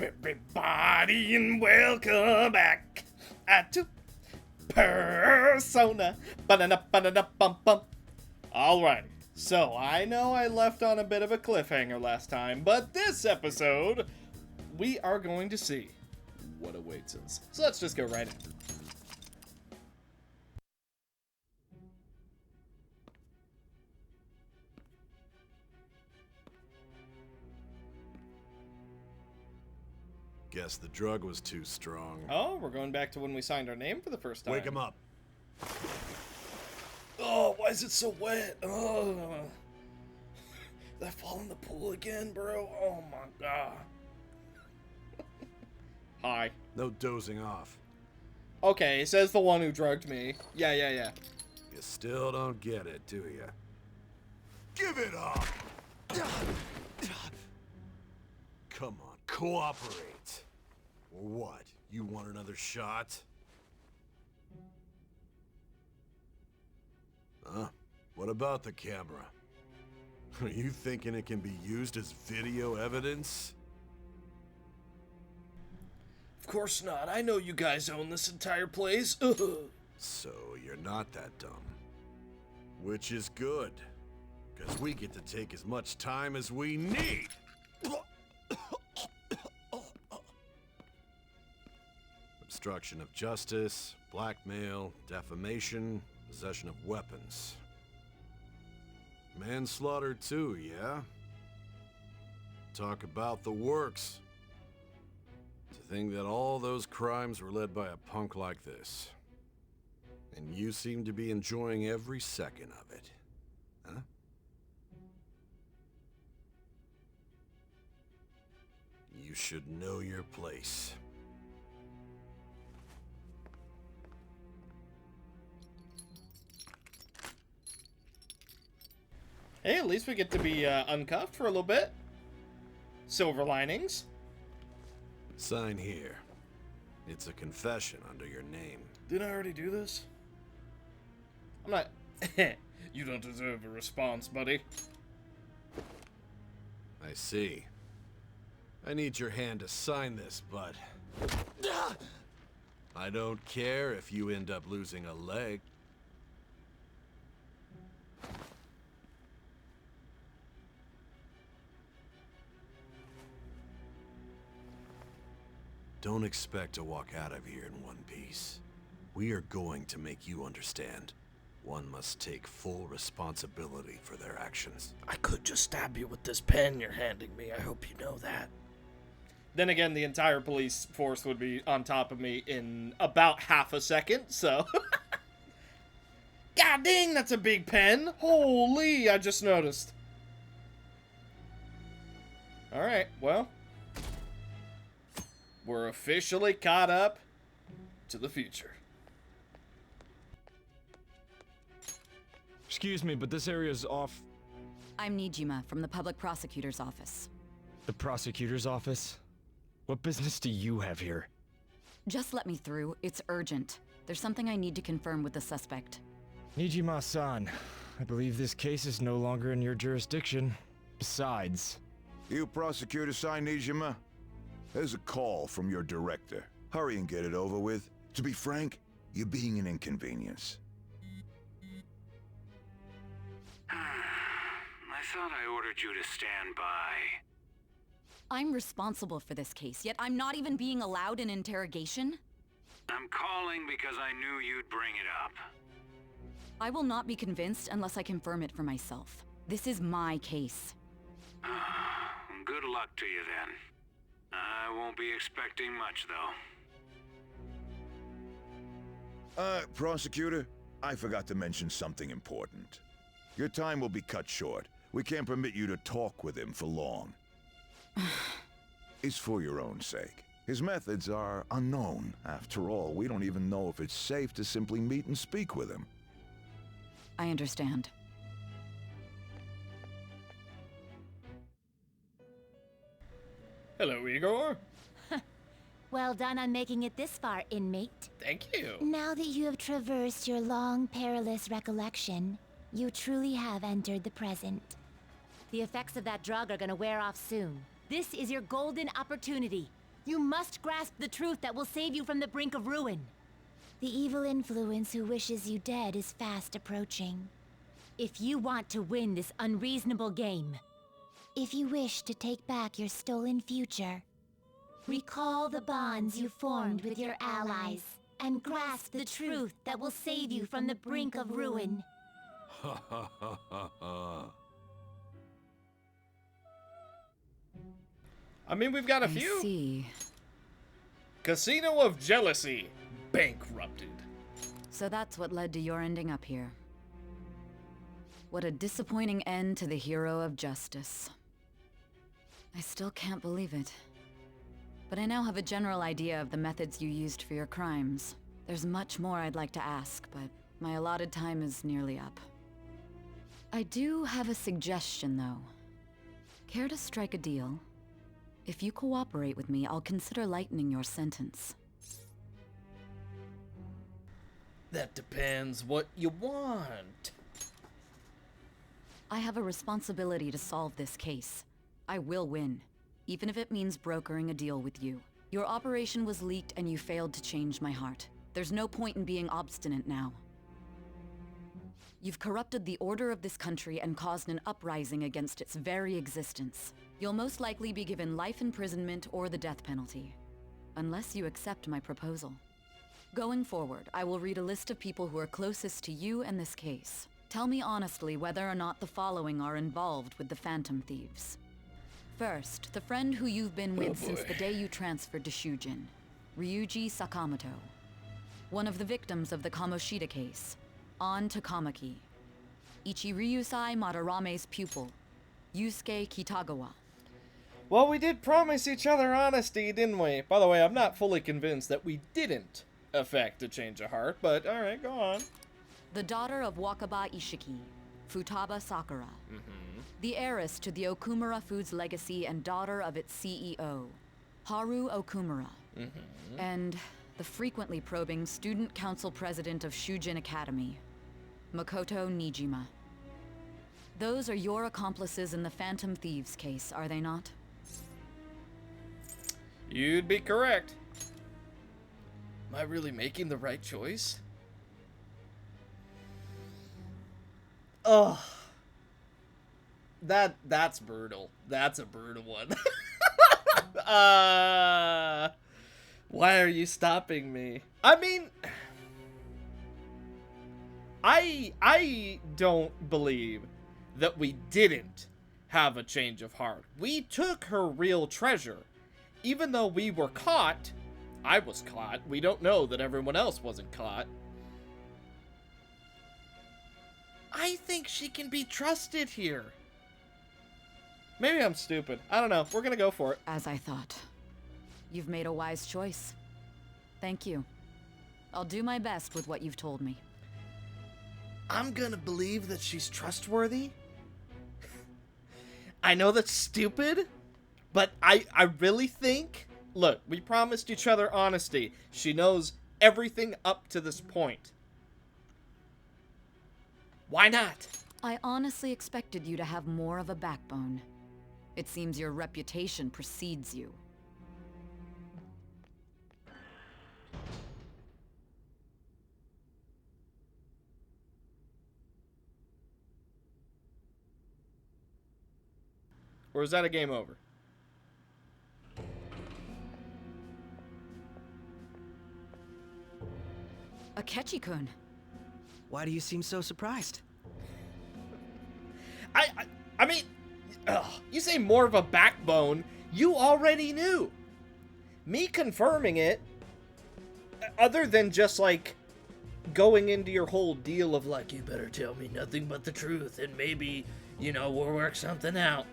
Everybody and welcome back to Persona. Ba-da-da-ba-da-da-bum-bum. Alrighty, so I know I left on a bit of a cliffhanger last time, but this episode, we are going to see what awaits us. So let's just go right in. Guess the drug was too strong. Oh, we're going back to when we signed our name for the first time. Wake him up. Oh, why is it so wet? Oh. Did I fall in the pool again, bro? Oh my god. Hi. No dozing off. Okay, says the one who drugged me. Yeah. You still don't get it, do you? Give it up! Come on, cooperate. Or what? You want another shot? Huh? What about the camera? Are you thinking it can be used as video evidence? Of course not. I know you guys own this entire place. So you're not that dumb. Which is good. Because we get to take as much time as we need. Obstruction of justice, blackmail, defamation, possession of weapons. Manslaughter too, yeah? Talk about the works. To think that all those crimes were led by a punk like this. And you seem to be enjoying every second of it. Huh? You should know your place. Hey, at least we get to be uncuffed for a little bit. Silver linings. Sign here. It's a confession under your name. Didn't I already do this? I'm not... You don't deserve a response, buddy. I see. I need your hand to sign this, but... I don't care if you end up losing a leg. Don't expect to walk out of here in one piece. We are going to make you understand. One must take full responsibility for their actions. I could just stab you with this pen you're handing me. I hope you know that. Then again, the entire police force would be on top of me in about half a second, so... God dang, that's a big pen! Holy, I just noticed. Alright, well... We're officially caught up to the future. Excuse me, but this area's off... I'm Nijima from the public prosecutor's office. The prosecutor's office? What business do you have here? Just let me through. It's urgent. There's something I need to confirm with the suspect. Nijima-san, I believe this case is no longer in your jurisdiction. Besides... You prosecutor-san, Nijima? There's a call from your director. Hurry and get it over with. To be frank, you're being an inconvenience. I thought I ordered you to stand by. I'm responsible for this case, yet I'm not even being allowed an interrogation? I'm calling because I knew you'd bring it up. I will not be convinced unless I confirm it for myself. This is my case. Good luck to you then. I won't be expecting much, though. Prosecutor, I forgot to mention something important. Your time will be cut short. We can't permit you to talk with him for long. It's for your own sake. His methods are unknown. After all, we don't even know if it's safe to simply meet and speak with him. I understand. Hello, Igor. Well done on making it this far, inmate. Thank you. Now that you have traversed your long, perilous recollection, you truly have entered the present. The effects of that drug are gonna wear off soon. This is your golden opportunity. You must grasp the truth that will save you from the brink of ruin. The evil influence who wishes you dead is fast approaching. If you want to win this unreasonable game, if you wish to take back your stolen future, recall the bonds you formed with your allies and grasp the truth that will save you from the brink of ruin. Ha ha ha ha ha. I mean, we've got a I few. see. Casino of Jealousy. Bankrupted. So that's what led to your ending up here. What a disappointing end to the hero of justice. I still can't believe it. But I now have a general idea of the methods you used for your crimes. There's much more I'd like to ask, but my allotted time is nearly up. I do have a suggestion, though. Care to strike a deal? If you cooperate with me, I'll consider lightening your sentence. That depends what you want. I have a responsibility to solve this case. I will win, even if it means brokering a deal with you. Your operation was leaked and you failed to change my heart. There's no point in being obstinate now. You've corrupted the order of this country and caused an uprising against its very existence. You'll most likely be given life imprisonment or the death penalty, unless you accept my proposal. Going forward, I will read a list of people who are closest to you in this case. Tell me honestly whether or not the following are involved with the Phantom Thieves. First, the friend who you've been with since the day you transferred to Shujin, Ryuji Sakamoto. One of the victims of the Kamoshida case, An Takamaki. Ichiryusai Madarame's pupil, Yusuke Kitagawa. Well, we did promise each other honesty, didn't we? By the way, I'm not fully convinced that we didn't affect a change of heart, but alright, go on. The daughter of Wakaba Ishiki, Futaba Sakura. The heiress to the Okumura Foods legacy and daughter of its CEO, Haru Okumura. And the frequently probing student council president of Shujin Academy, Makoto Nijima. Those are your accomplices in the Phantom Thieves case, are they not? You'd be correct. Am I really making the right choice? Ugh. That's brutal. That's a brutal one. Why are you stopping me? I mean, I don't believe that we didn't have a change of heart. We took her real treasure. Even though we were caught, I was caught. We don't know that everyone else wasn't caught. I think she can be trusted here. Maybe I'm stupid. I don't know. We're gonna go for it. As I thought. You've made a wise choice. Thank you. I'll do my best with what you've told me. I'm gonna believe that she's trustworthy. I know that's stupid, but I really think... Look, we promised each other honesty. She knows everything up to this point. Why not? I honestly expected you to have more of a backbone. It seems your reputation precedes you. Or is that a game over? Akechi-kun. Why do you seem so surprised? I mean, you say more of a backbone. You already knew. Me confirming it, other than just like going into your whole deal of like, you better tell me nothing but the truth and maybe, you know, we'll work something out.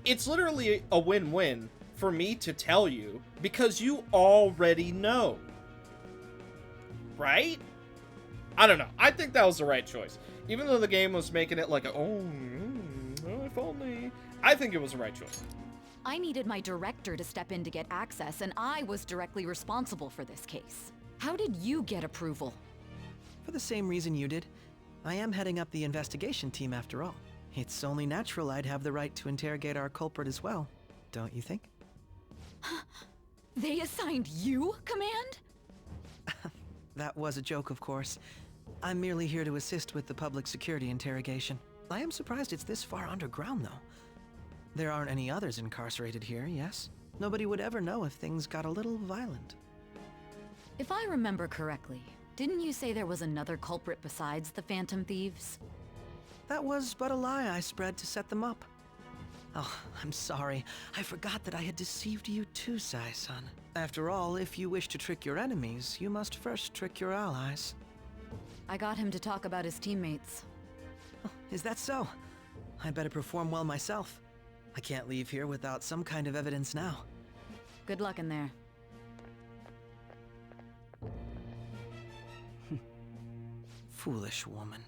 It's literally a win-win for me to tell you because you already know. Right? I don't know. I think that was the right choice. Even though the game was making it like, if only. I think it was the right choice. I needed my director to step in to get access, and I was directly responsible for this case. How did you get approval? For the same reason you did. I am heading up the investigation team after all. It's only natural I'd have the right to interrogate our culprit as well, don't you think? They assigned you command? That was a joke, of course. I'm merely here to assist with the public security interrogation. I am surprised it's this far underground, though. There aren't any others incarcerated here, yes? Nobody would ever know if things got a little violent. If I remember correctly, didn't you say there was another culprit besides the Phantom Thieves? That was but a lie I spread to set them up. Oh, I'm sorry. I forgot that I had deceived you too, Sai-san. After all, if you wish to trick your enemies, you must first trick your allies. I got him to talk about his teammates. Oh, is that so? I better perform well myself. I can't leave here without some kind of evidence now. Good luck in there. Foolish woman.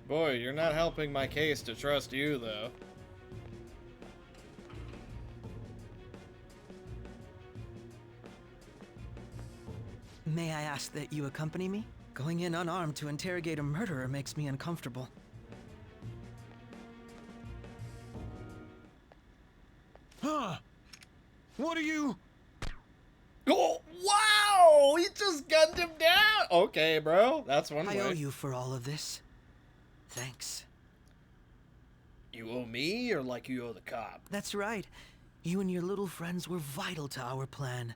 Boy, you're not helping my case to trust you, though. May I ask that you accompany me? Going in unarmed to interrogate a murderer makes me uncomfortable. Huh? What are you? Oh, wow! He just gunned him down! Okay, bro. That's one I way. owe you for all of this. Thanks. You owe me, or like you owe the cop? That's right. You and your little friends were vital to our plan.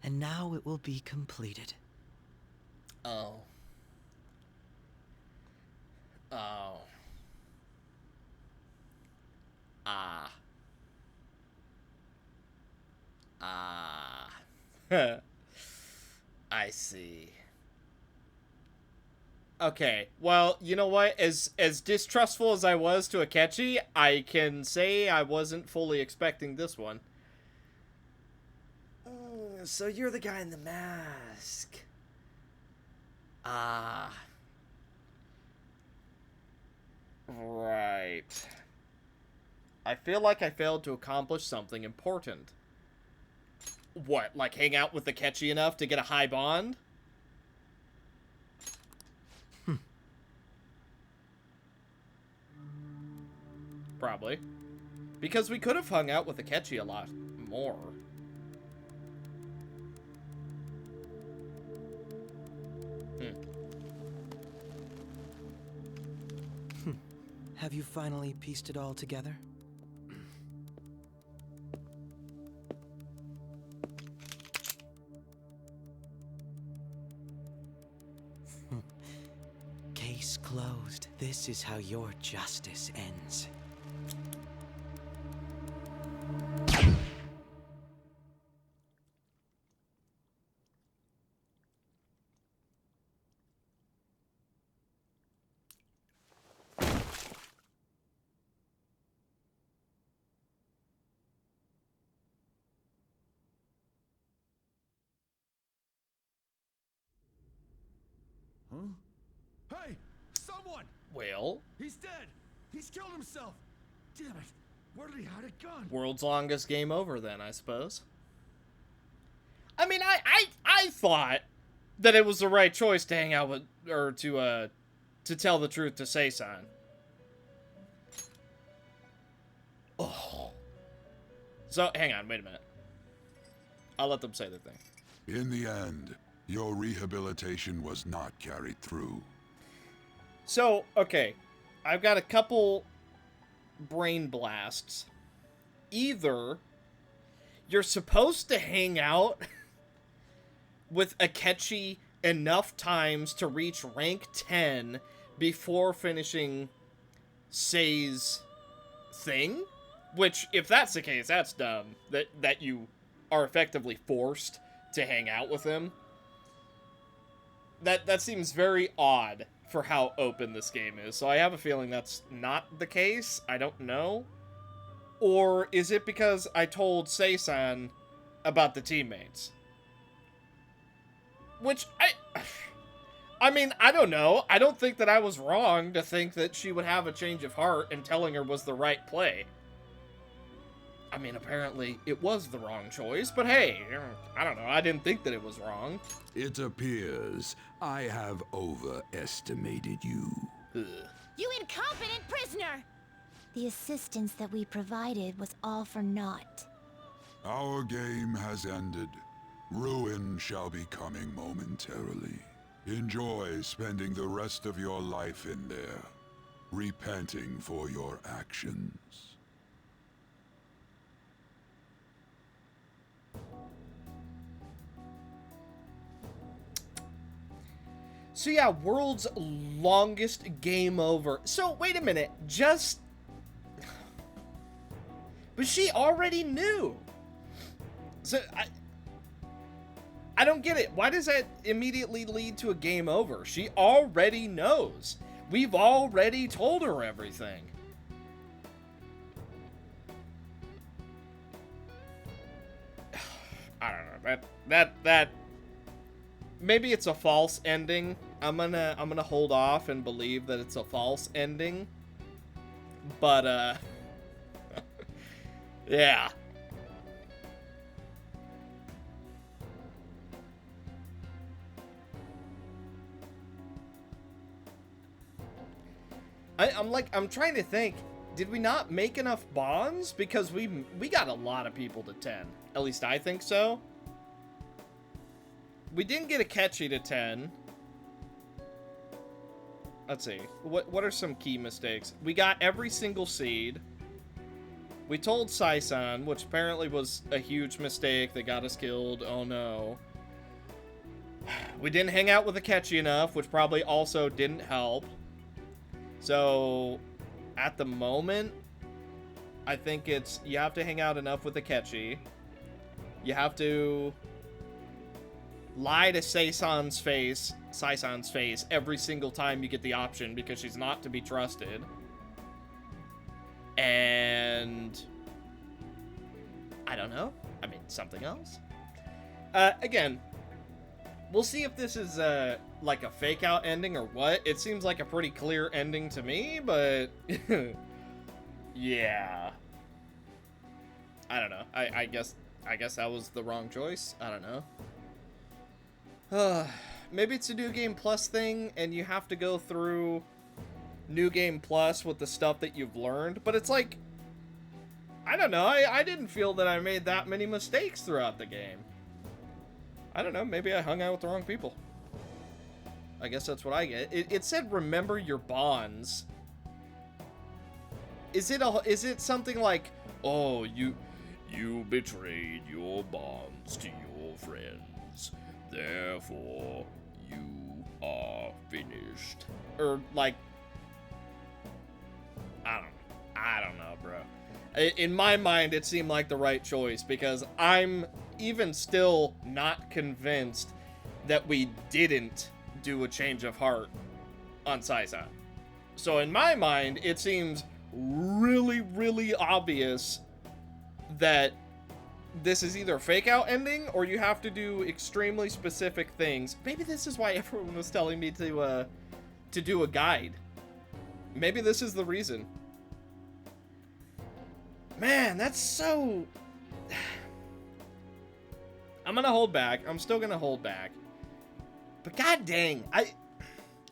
And now it will be completed. Oh. Oh. Ah. Ah. I see. Okay, well, you know what? As distrustful as I was to Akechi, I can say I wasn't fully expecting this one. So you're the guy in the mask. Ah. Right. I feel like I failed to accomplish something important. What, like hang out with Akechi enough to get a high bond? Probably. Because we could have hung out with Akechi a lot more. Have you finally pieced it all together? Case closed. This is how your justice ends. Hey! Someone! Well, He's dead! He's killed himself! Damn it! Where did he hide a gun? world's longest game over then, I suppose. I mean, I thought that it was the right choice to hang out with, or to tell the truth to Sei-san. Oh. So, hang on, wait a minute. I'll let them say their thing. In the end, your rehabilitation was not carried through. So, okay, I've got a couple brain blasts. Either you're supposed to hang out with Akechi enough times to reach rank 10 before finishing Sei's thing, which, if that's the case, that's dumb. That you are effectively forced to hang out with him. That seems very odd for how open this game is. So I have a feeling that's not the case. I don't know. Or is it because I told Sei-san about the teammates? Which, I mean, I don't know. I don't think that I was wrong to think that she would have a change of heart and telling her was the right play. I mean, apparently it was the wrong choice, but hey, I don't know. I didn't think that it was wrong. It appears I have overestimated you. Ugh. You incompetent prisoner! The assistance that we provided was all for naught. Our game has ended. Ruin shall be coming momentarily. Enjoy spending the rest of your life in there, repenting for your actions. So yeah, world's longest game over. So wait a minute, just... But she already knew. So I don't get it. Why does that immediately lead to a game over? She already knows. We've already told her everything. I don't know. That maybe it's a false ending. I'm gonna hold off and believe that it's a false ending. But yeah. I'm trying to think. Did we not make enough bonds? Because we got a lot of people to 10. At least I think so. We didn't get a Kitteh to 10. Let's see. What are some key mistakes? We got every single seed. We told Sai-san, which apparently was a huge mistake that got us killed. Oh no. We didn't hang out with a Kitteh enough, which probably also didn't help. So, at the moment, I think it's, you have to hang out enough with a Kitteh. You have to lie to Sai-san's face every single time you get the option because she's not to be trusted. And I don't know. I mean, something else. Again, we'll see if this is like a fake out ending or what. It seems like a pretty clear ending to me, but yeah. I don't know. I guess that was the wrong choice. I don't know. Maybe it's a New Game Plus thing, and you have to go through New Game Plus with the stuff that you've learned. But it's like, I don't know. I didn't feel that I made that many mistakes throughout the game. I don't know. Maybe I hung out with the wrong people. I guess that's what I get. It said remember your bonds. Is it something like, oh, you betrayed your bonds to your friends, therefore you are finished? Or like, I don't know, bro. In my mind, it seemed like the right choice because I'm even still not convinced that we didn't do a change of heart on Sai-san. So in my mind, it seems really, really obvious that this is either a fake out ending or you have to do extremely specific things. Maybe this is why everyone was telling me to do a guide. Maybe this is the reason. Man, that's so... I'm gonna hold back. I'm still gonna hold back. But god dang,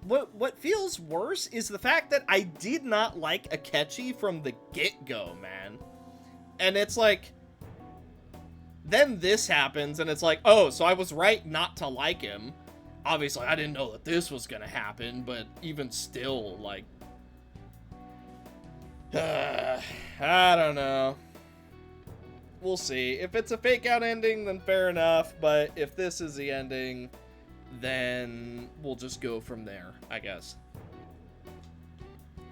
what feels worse is the fact that I did not like Akechi from the get-go, man. And it's like, then this happens, and it's like, oh, so I was right not to like him. Obviously, I didn't know that this was gonna happen, but even still, like... I don't know. We'll see. If it's a fake out ending, then fair enough, but if this is the ending, then we'll just go from there, I guess.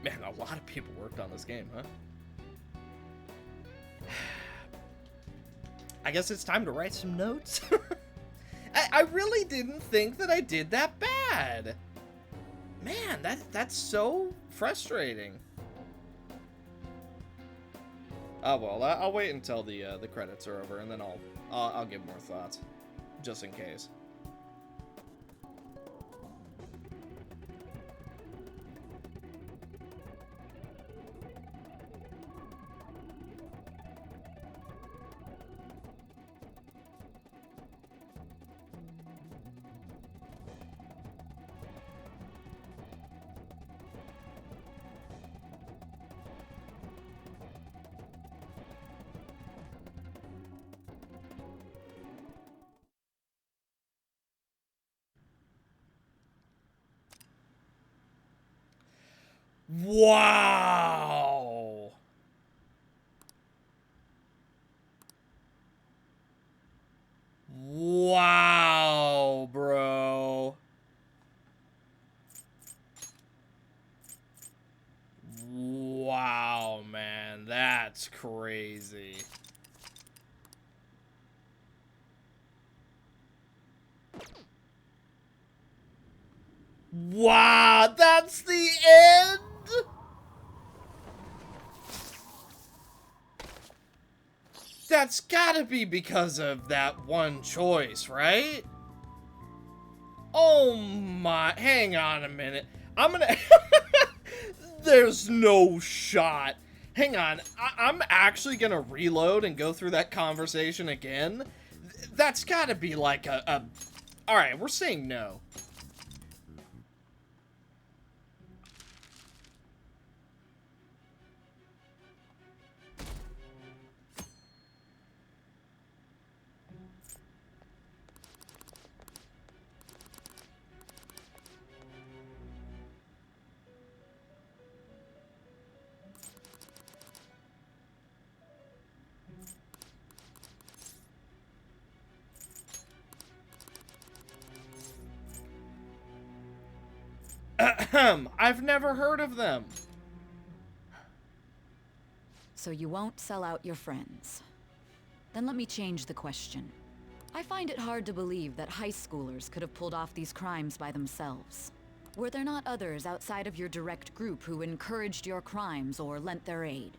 Man, a lot of people worked on this game, huh? I guess it's time to write some notes. I really didn't think that I did that bad. Man, that's so frustrating. Oh well, I'll wait until the credits are over, and then I'll give more thoughts, just in case. Wow. Wow, bro. Wow, man. That's crazy. Wow, that's the end? That's gotta be because of that one choice, right? Oh my, hang on a minute. I'm gonna, there's no shot. Hang on, I'm actually gonna reload and go through that conversation again. That's gotta be like a alright, we're saying no. I've never heard of them. So you won't sell out your friends. Then let me change the question. I find it hard to believe that high schoolers could have pulled off these crimes by themselves. Were there not others outside of your direct group who encouraged your crimes or lent their aid?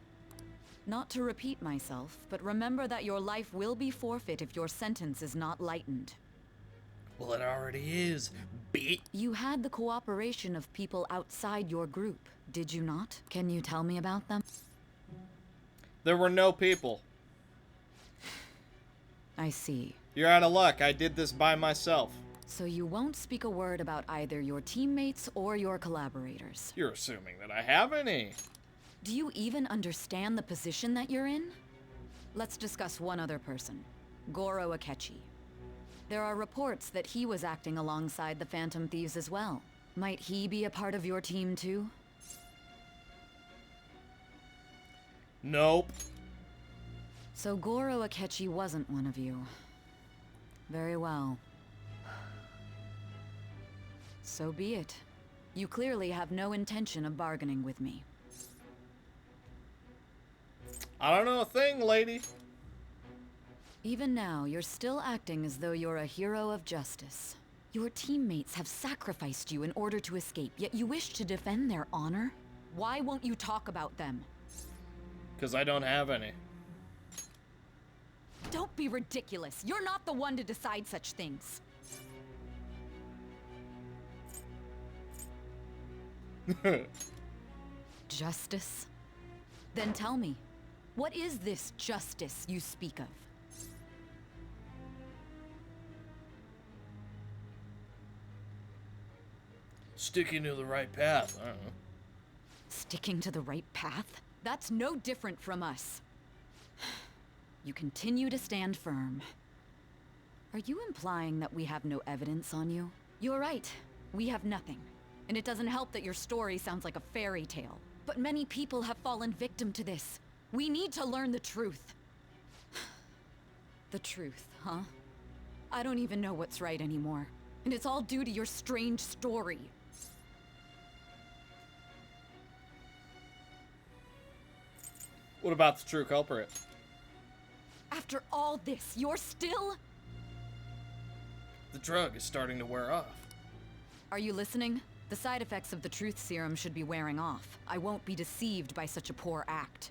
Not to repeat myself, but remember that your life will be forfeit if your sentence is not lightened. Well, it already is, bitch. You had the cooperation of people outside your group, did you not? Can you tell me about them? There were no people. I see. You're out of luck. I did this by myself. So you won't speak a word about either your teammates or your collaborators. You're assuming that I have any. Do you even understand the position that you're in? Let's discuss one other person, Goro Akechi. There are reports that he was acting alongside the Phantom Thieves as well. Might he be a part of your team too? Nope. So Goro Akechi wasn't one of you. Very well. So be it. You clearly have no intention of bargaining with me. I don't know a thing, lady. Even now, you're still acting as though you're a hero of justice. Your teammates have sacrificed you in order to escape, yet you wish to defend their honor? Why won't you talk about them? Because I don't have any. Don't be ridiculous. You're not the one to decide such things. Justice? Then tell me, what is this justice you speak of? Sticking to the right path, I don't know. Sticking to the right path? That's no different from us. You continue to stand firm. Are you implying that we have no evidence on you? You're right. We have nothing. And it doesn't help that your story sounds like a fairy tale. But many people have fallen victim to this. We need to learn the truth. The truth, huh? I don't even know what's right anymore. And it's all due to your strange story. What about the true culprit? After all this, you're still... The drug is starting to wear off. Are you listening? The side effects of the truth serum should be wearing off. I won't be deceived by such a poor act.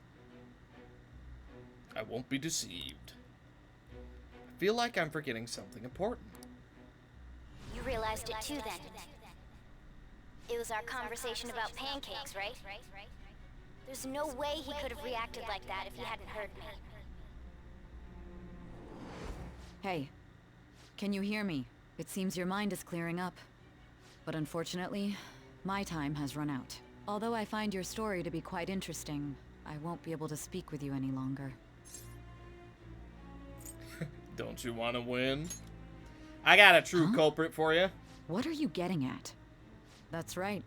I won't be deceived. I feel like I'm forgetting something important. You realized it too then. It was our conversation about pancakes, right? There's no way he could have reacted like that if he hadn't heard me. Hey, can you hear me? It seems your mind is clearing up. But unfortunately, my time has run out. Although I find your story to be quite interesting, I won't be able to speak with you any longer. Don't you want to win? I got a true culprit for you. What are you getting at? That's right.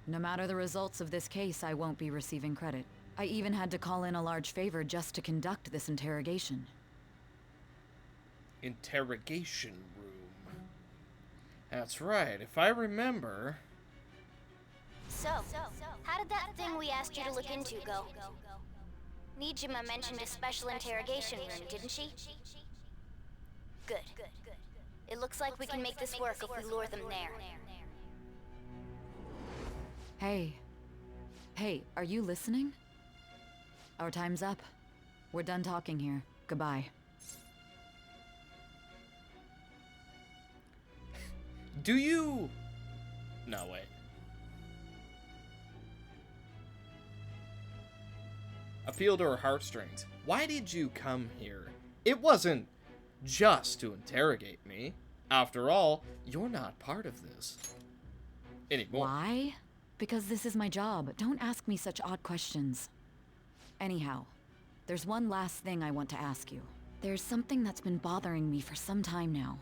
No matter the results of this case, I won't be receiving credit. I even had to call in a large favor just to conduct this interrogation. Interrogation room. That's right, if I remember... So, how did that thing we asked you to look into go? Nijima mentioned a special interrogation room, didn't she? Good. It looks like we can make this work if we lure them there. Hey. Hey, are you listening? Our time's up. We're done talking here. Goodbye. Do you... No, wait. Appeal to her heartstrings. Why did you come here? It wasn't just to interrogate me. After all, you're not part of this anymore. Why? Because this is my job. Don't ask me such odd questions. Anyhow, there's one last thing I want to ask you. There's something that's been bothering me for some time now.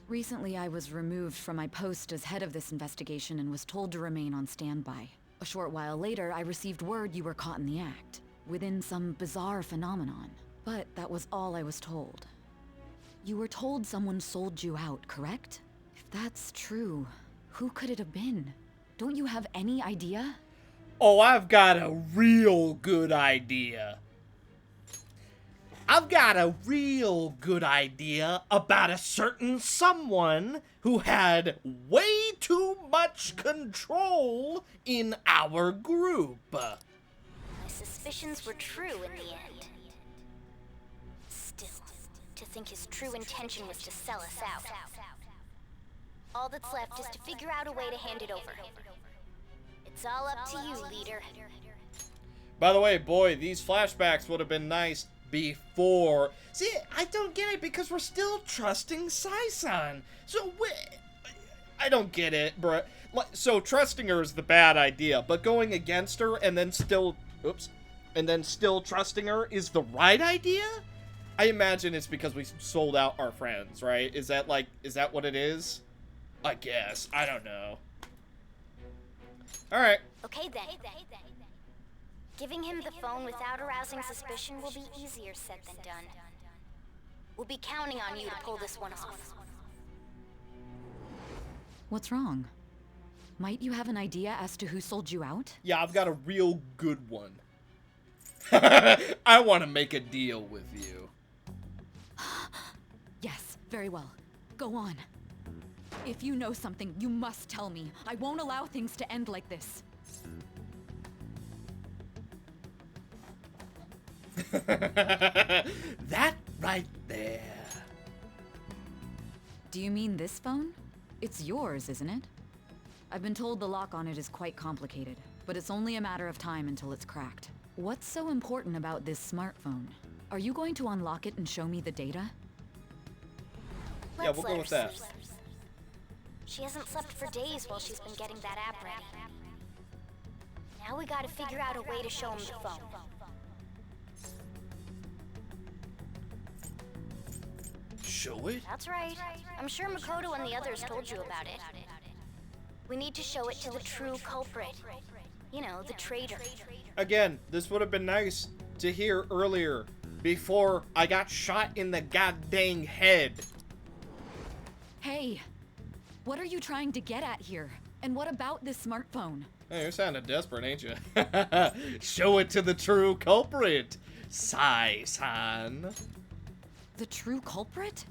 Recently, I was removed from my post as head of this investigation and was told to remain on standby. A short while later, I received word you were caught in the act, within some bizarre phenomenon. But that was all I was told. You were told someone sold you out, correct? If that's true, who could it have been? Don't you have any idea? Oh, I've got a real good idea. I've got a real good idea about a certain someone who had way too much control in our group. My suspicions were true in the end. Still, to think his true intention was to sell us out. All that's left is to figure out a way to hand it over. It's all up to you, leader. By the way, boy, these flashbacks would have been nice before. See, I don't get it because we're still trusting Sai-san. So, I don't get it, bruh. So, trusting her is the bad idea, but going against her and then still, still trusting her is the right idea? I imagine it's because we sold out our friends, right? Is that what it is? I guess. I don't know. Alright. Okay then. Giving him the phone without arousing suspicion will be easier said than done. We'll be counting on you to pull this one off. What's wrong? Might you have an idea as to who sold you out? Yeah, I've got a real good one. I want to make a deal with you. Yes, very well. Go on. If you know something, you must tell me. I won't allow things to end like this. That right there. Do you mean this phone? It's yours, isn't it? I've been told the lock on it is quite complicated, but it's only a matter of time until it's cracked. What's so important about this smartphone? Are you going to unlock it and show me the data? Yeah, we'll go with that. She hasn't slept for days while she's been getting that app ready. Now we gotta figure out a way to show him the phone. Show it? That's right. I'm sure Makoto and the others told you about it. We need to show it to the true culprit. You know, the traitor. Again, this would have been nice to hear earlier, before I got shot in the goddamn head. Hey, what are you trying to get at here? And what about this smartphone? Hey, you're sounding desperate, ain't you? Show it to the true culprit, Sai-san. The true culprit?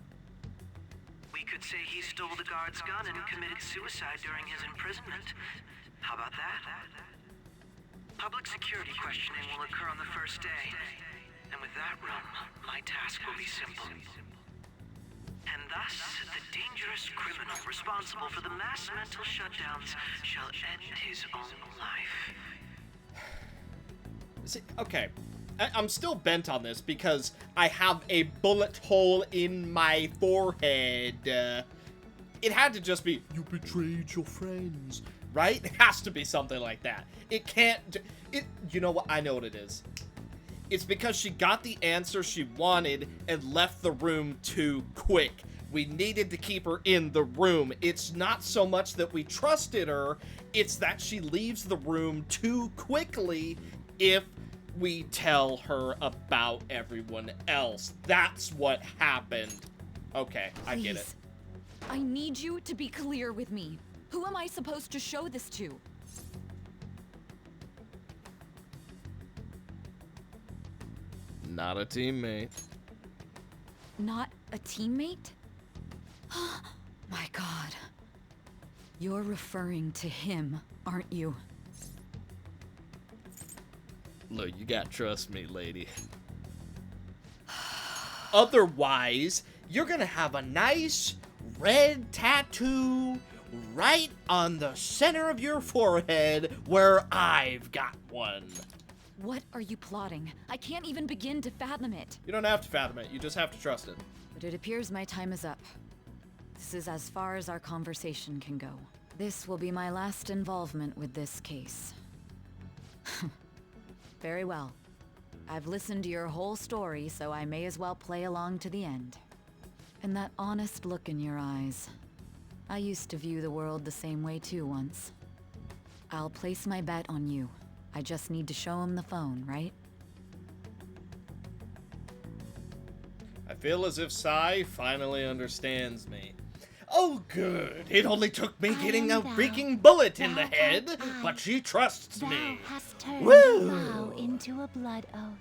We could say he stole the guard's gun and committed suicide during his imprisonment. How about that? Public security questioning will occur on the first day. And with that room, my task will be simple. And thus, the dangerous criminal responsible for the mass mental shutdowns shall end his own life. See, okay, I'm still bent on this because I have a bullet hole in my forehead. It had to just be, you betrayed your friends, right? It has to be something like that. It can't, you know what, I know what it is. It's because she got the answer she wanted and left the room too quick. We needed to keep her in the room. It's not so much that we trusted her, it's that she leaves the room too quickly if we tell her about everyone else. That's what happened. Okay, I get it. I need you to be clear with me. Who am I supposed to show this to? Not a teammate. Not a teammate? My God. You're referring to him, aren't you? Look, you gotta trust me, lady. Otherwise, you're gonna have a nice red tattoo right on the center of your forehead where I've got one. What are you plotting? I can't even begin to fathom it. You don't have to fathom it, you just have to trust it. But it appears my time is up. This is as far as our conversation can go. This will be my last involvement with this case. Very well. I've listened to your whole story, so I may as well play along to the end. And that honest look in your eyes. I used to view the world the same way too once. I'll place my bet on you. I just need to show him the phone, right? I feel as if Sai finally understands me. Oh, good. It only took me getting a freaking bullet in the head, but she trusts me. Thou hast turned Woo! the vow into a blood oath.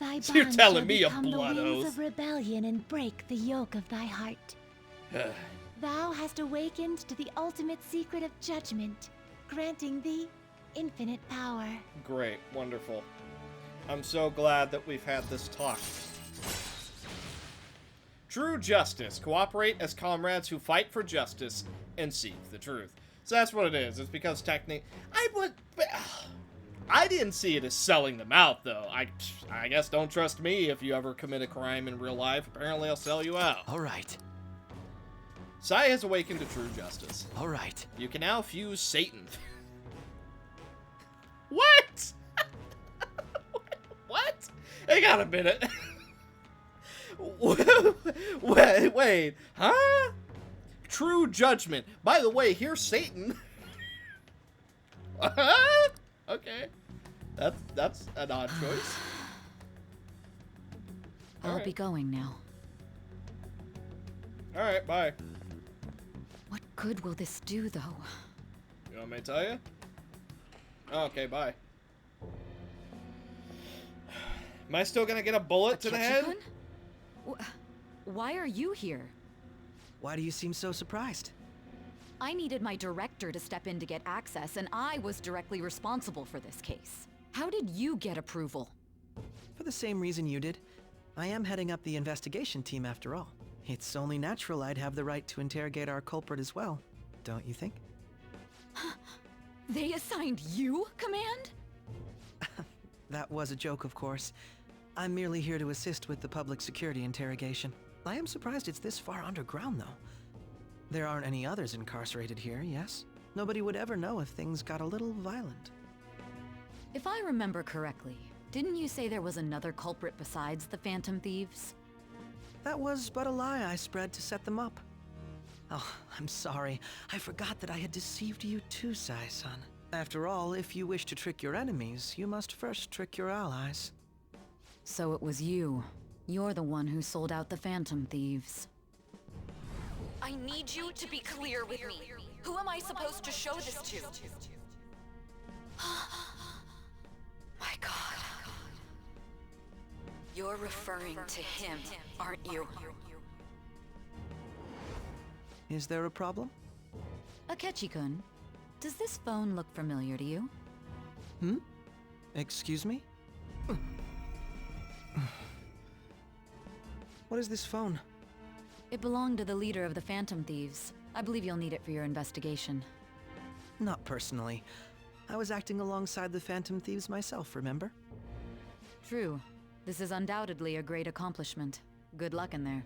Thy So you're bond telling shall me a become blood the wings oath? of rebellion and break the yoke of thy heart. Thou hast awakened to the ultimate secret of judgment, granting thee infinite power. Great, wonderful. I'm so glad that we've had this talk. True justice. Cooperate as comrades who fight for justice and seek the truth. So that's what it is. It's because technically, I didn't see it as selling them out, though. I guess don't trust me if you ever commit a crime in real life. Apparently, I'll sell you out. All right. Sai has awakened to true justice. All right. You can now fuse Satan. What? What? Hang on a minute. Wait, huh? True judgment. By the way, here's Satan. Okay. That's an odd choice. I'll be going now. Alright, bye. What good will this do, though? You want me to tell you? Oh, okay, bye. Am I still gonna get a bullet to the head? Why are you here? Why do you seem so surprised? I needed my director to step in to get access, and I was directly responsible for this case. How did you get approval? For the same reason you did. I am heading up the investigation team after all. It's only natural I'd have the right to interrogate our culprit as well, don't you think? They assigned you command? That was a joke, of course. I'm merely here to assist with the public security interrogation. I am surprised it's this far underground, though. There aren't any others incarcerated here, yes? Nobody would ever know if things got a little violent. If I remember correctly, didn't you say there was another culprit besides the Phantom Thieves? That was but a lie I spread to set them up. Oh, I'm sorry. I forgot that I had deceived you too, Sai-san. After all, if you wish to trick your enemies, you must first trick your allies. So it was you. You're the one who sold out the Phantom Thieves. I need you to be clear with me. Who am I supposed to show this to? My God. You're referring to him, aren't you? Is there a problem? Akechi-kun, does this phone look familiar to you? Hmm? Excuse me? What is this phone? It belonged to the leader of the Phantom Thieves. I believe you'll need it for your investigation. Not personally. I was acting alongside the Phantom Thieves myself, remember? True. This is undoubtedly a great accomplishment. Good luck in there.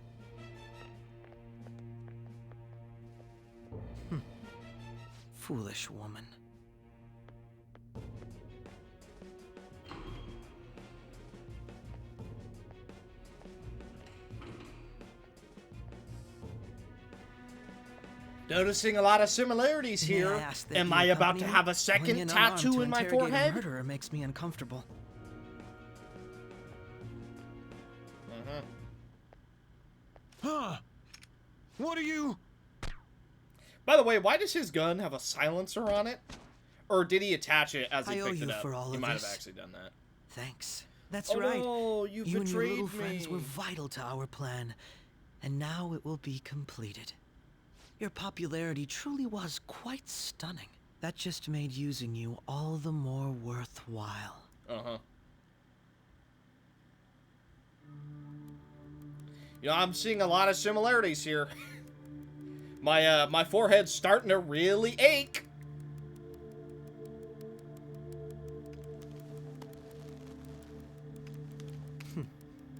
Foolish woman. Noticing a lot of similarities May I here. ask that Am you I about accompany to me? have a Going second in unarmed tattoo to in my interrogate a forehead? murderer makes me uncomfortable. Huh? What are you? By the way, why does his gun have a silencer on it? Or did he attach it as he I owe picked you it up? for all He of might have this. actually done that. Thanks. That's Oh right. no, you and your betrayed little me. friends were vital to our plan, and now it will be completed. Your popularity truly was quite stunning. That just made using you all the more worthwhile. Uh-huh. You know, I'm seeing a lot of similarities here. My forehead's starting to really ache.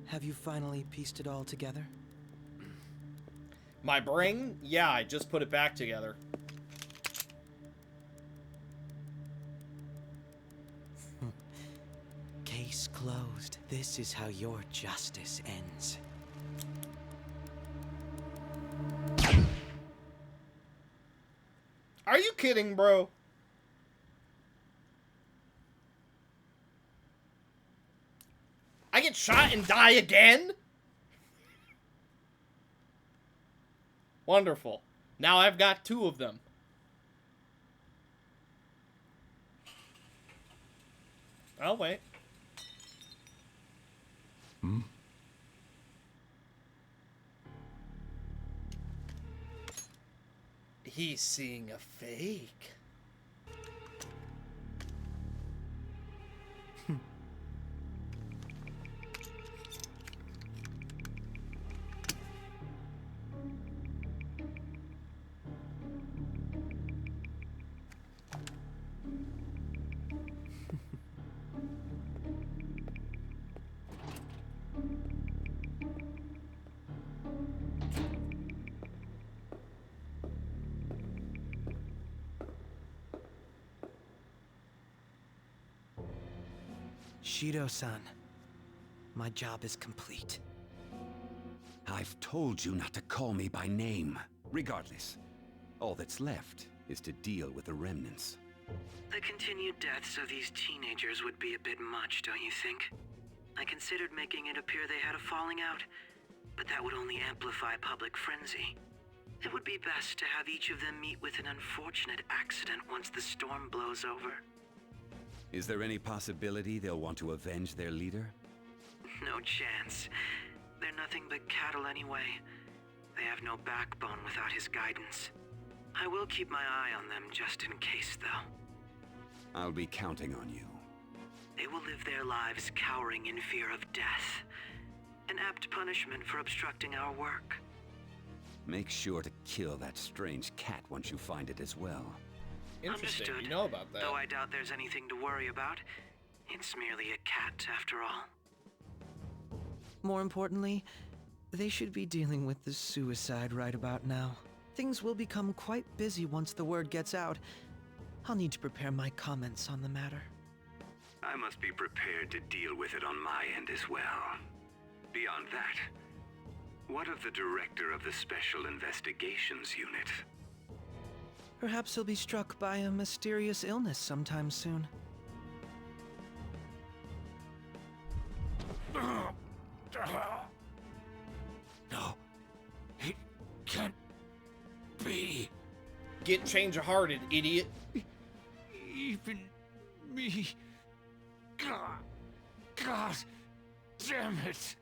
Have you finally pieced it all together? My brain? Yeah, I just put it back together. Case closed. This is how your justice ends. Are you kidding, bro? I get shot and die again? Wonderful. Now I've got two of them. I'll wait. He's seeing a fake. Shido-san, my job is complete. I've told you not to call me by name. Regardless, all that's left is to deal with the remnants. The continued deaths of these teenagers would be a bit much, don't you think? I considered making it appear they had a falling out, but that would only amplify public frenzy. It would be best to have each of them meet with an unfortunate accident once the storm blows over. Is there any possibility they'll want to avenge their leader? No chance. They're nothing but cattle anyway. They have no backbone without his guidance. I will keep my eye on them just in case, though. I'll be counting on you. They will live their lives cowering in fear of death. An apt punishment for obstructing our work. Make sure to kill that strange cat once you find it as well. Interesting. Understood. You know about that. Though I doubt there's anything to worry about. It's merely a cat, after all. More importantly, they should be dealing with the suicide right about now. Things will become quite busy once the word gets out. I'll need to prepare my comments on the matter. I must be prepared to deal with it on my end as well. Beyond that, what of the director of the Special Investigations Unit? Perhaps he'll be struck by a mysterious illness sometime soon. No, it can't be. Get change-hearted, idiot. Even me. God damn it.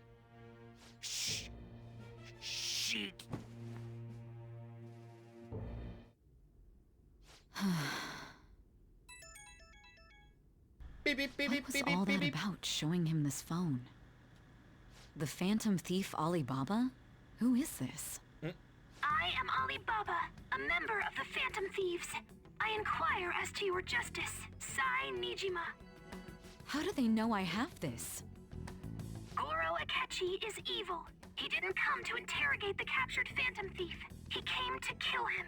Shit. Beep, beep, beep, What beep, was beep, all beep, that beep. about, showing him this phone? The phantom thief Alibaba? Who is this? I am Alibaba, a member of the Phantom Thieves. I inquire as to your justice, Sai Nijima. How do they know I have this? Goro Akechi is evil. He didn't come to interrogate the captured Phantom Thief. He came to kill him.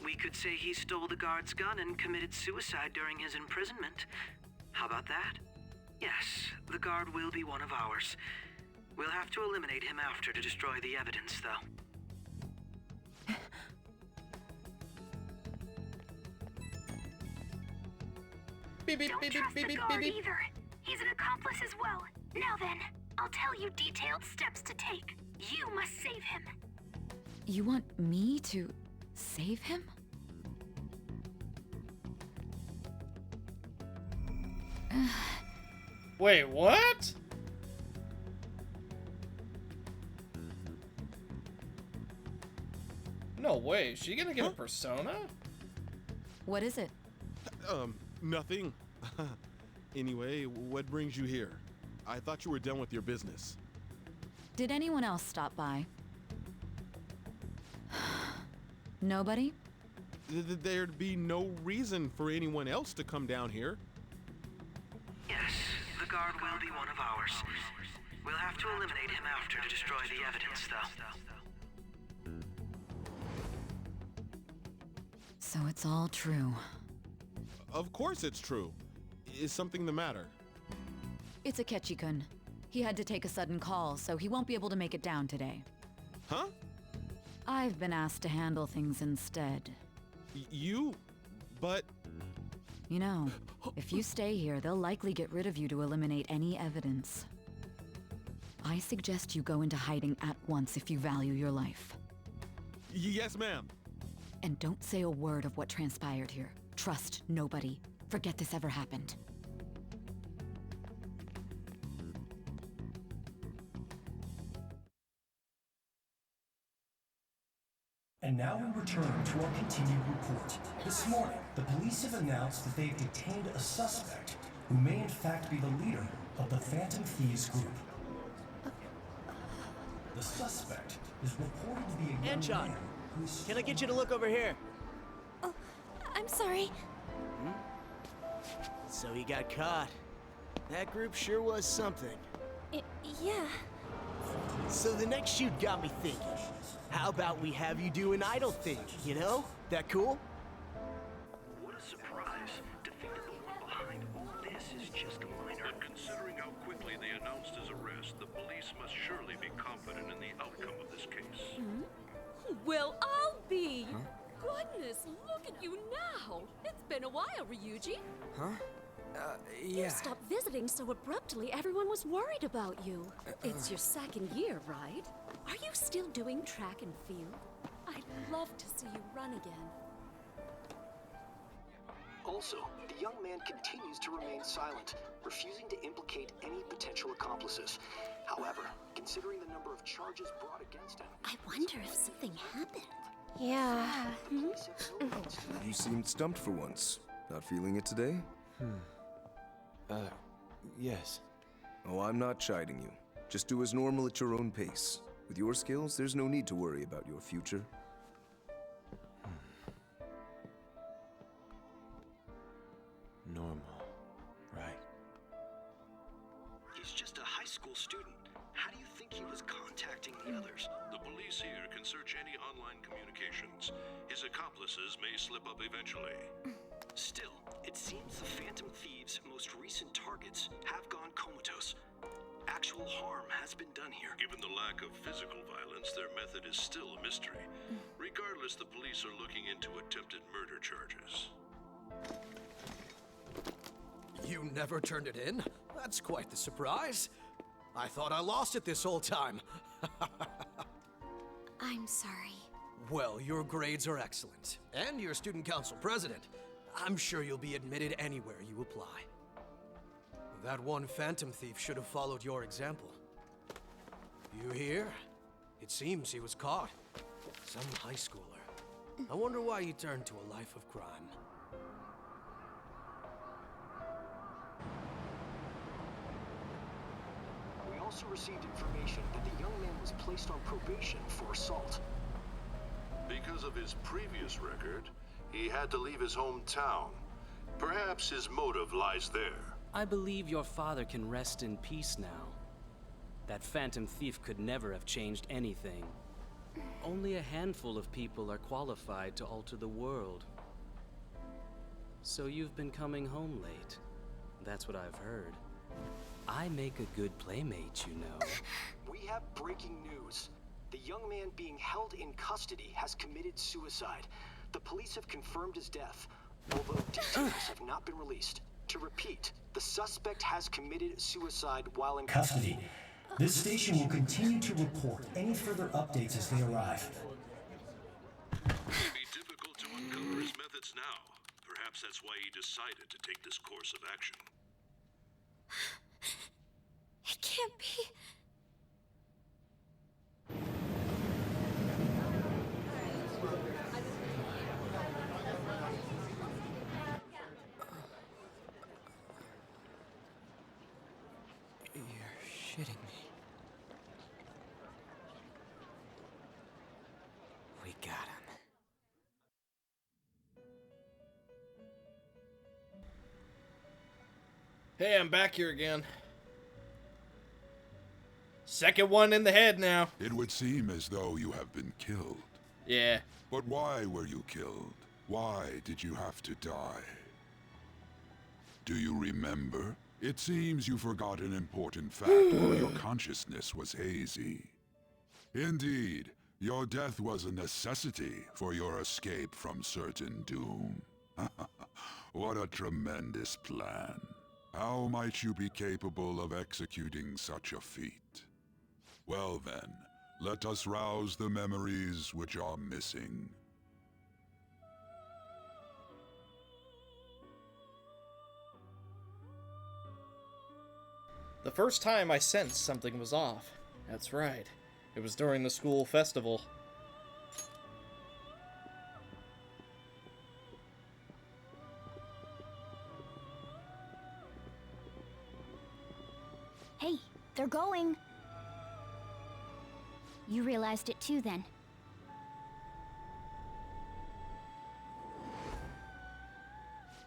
We could say he stole the guard's gun and committed suicide during his imprisonment. How about that? Yes, the guard will be one of ours. We'll have to eliminate him after to destroy the evidence, though. Don't trust the guard either. He's an accomplice as well. Now then, I'll tell you detailed steps to take. You must save him. You want me to save him? Wait, what? No way. Is she gonna get a persona? What is it? Nothing. Anyway, what brings you here? I thought you were done with your business. Did anyone else stop by? Nobody? There'd be no reason for anyone else to come down here. Yes, the guard will be one of ours. We'll have to eliminate him after to destroy the evidence, though. So it's all true. Of course it's true. Is something the matter? It's Akechi-kun. He had to take a sudden call, so he won't be able to make it down today. Huh? I've been asked to handle things instead. But... You know, if you stay here, they'll likely get rid of you to eliminate any evidence. I suggest you go into hiding at once if you value your life. Yes, ma'am. And don't say a word of what transpired here. Trust nobody. Forget this ever happened. And now we return to our continued report. This morning, the police have announced that they've detained a suspect who may in fact be the leader of the Phantom Thieves group. The suspect is reported to be a young man who's... Can I get you to look over here? Oh, I'm sorry. So he got caught. That group sure was something. Yeah. So the next shoot got me thinking. How about we have you do an idle thing, you know? That cool? What a surprise. Defeating the one behind all this is just a minor. But considering how quickly they announced his arrest, the police must surely be confident in the outcome of this case. Well, I'll be. Goodness, look at you now. It's been a while, Ryuji. Huh? You stopped visiting so abruptly, everyone was worried about you. It's your second year, right? Are you still doing track and field? I'd love to see you run again. Also, the young man continues to remain silent, refusing to implicate any potential accomplices. However, considering the number of charges brought against him... I wonder if something happened. Yeah. You seemed stumped for once. Not feeling it today? Yes. Oh, I'm not chiding you. Just do as normal at your own pace. With your skills, there's no need to worry about your future. Normal, right? He's just a high school student. How do you think he was contacting the others? The police here can search any online communications. His accomplices may slip up eventually. Still, it seems the Phantom Thieves' most recent targets have gone comatose. Actual harm has been done here. Given the lack of physical violence, their method is still a mystery. Regardless, the police are looking into attempted murder charges. You never turned it in? That's quite the surprise. I thought I lost it this whole time. I'm sorry. Well, your grades are excellent. And you're student council president. I'm sure you'll be admitted anywhere you apply. That one Phantom Thief should have followed your example. You hear? It seems he was caught. Some high schooler. I wonder why he turned to a life of crime. We also received information that the young man was placed on probation for assault. Because of his previous record, he had to leave his hometown. Perhaps his motive lies there. I believe your father can rest in peace now. That Phantom Thief could never have changed anything. Only a handful of people are qualified to alter the world. So you've been coming home late. That's what I've heard. I make a good playmate, you know. We have breaking news. The young man being held in custody has committed suicide. The police have confirmed his death, although details have not been released. To repeat, the suspect has committed suicide while in Custody. This station will continue to report any further updates as they arrive. It may be difficult to uncover his methods now. Perhaps that's why he decided to take this course of action. It can't be. You're shitting me. We got him. Hey, I'm back here again. Second one in the head now. It would seem as though you have been killed. Yeah. But why were you killed? Why did you have to die? Do you remember? It seems you forgot an important fact, or your consciousness was hazy. Indeed, your death was a necessity for your escape from certain doom. What a tremendous plan. How might you be capable of executing such a feat? Well then, let us rouse the memories which are missing. The first time I sensed something was off. That's right. It was during the school festival. Hey, they're going. You realized it too, then.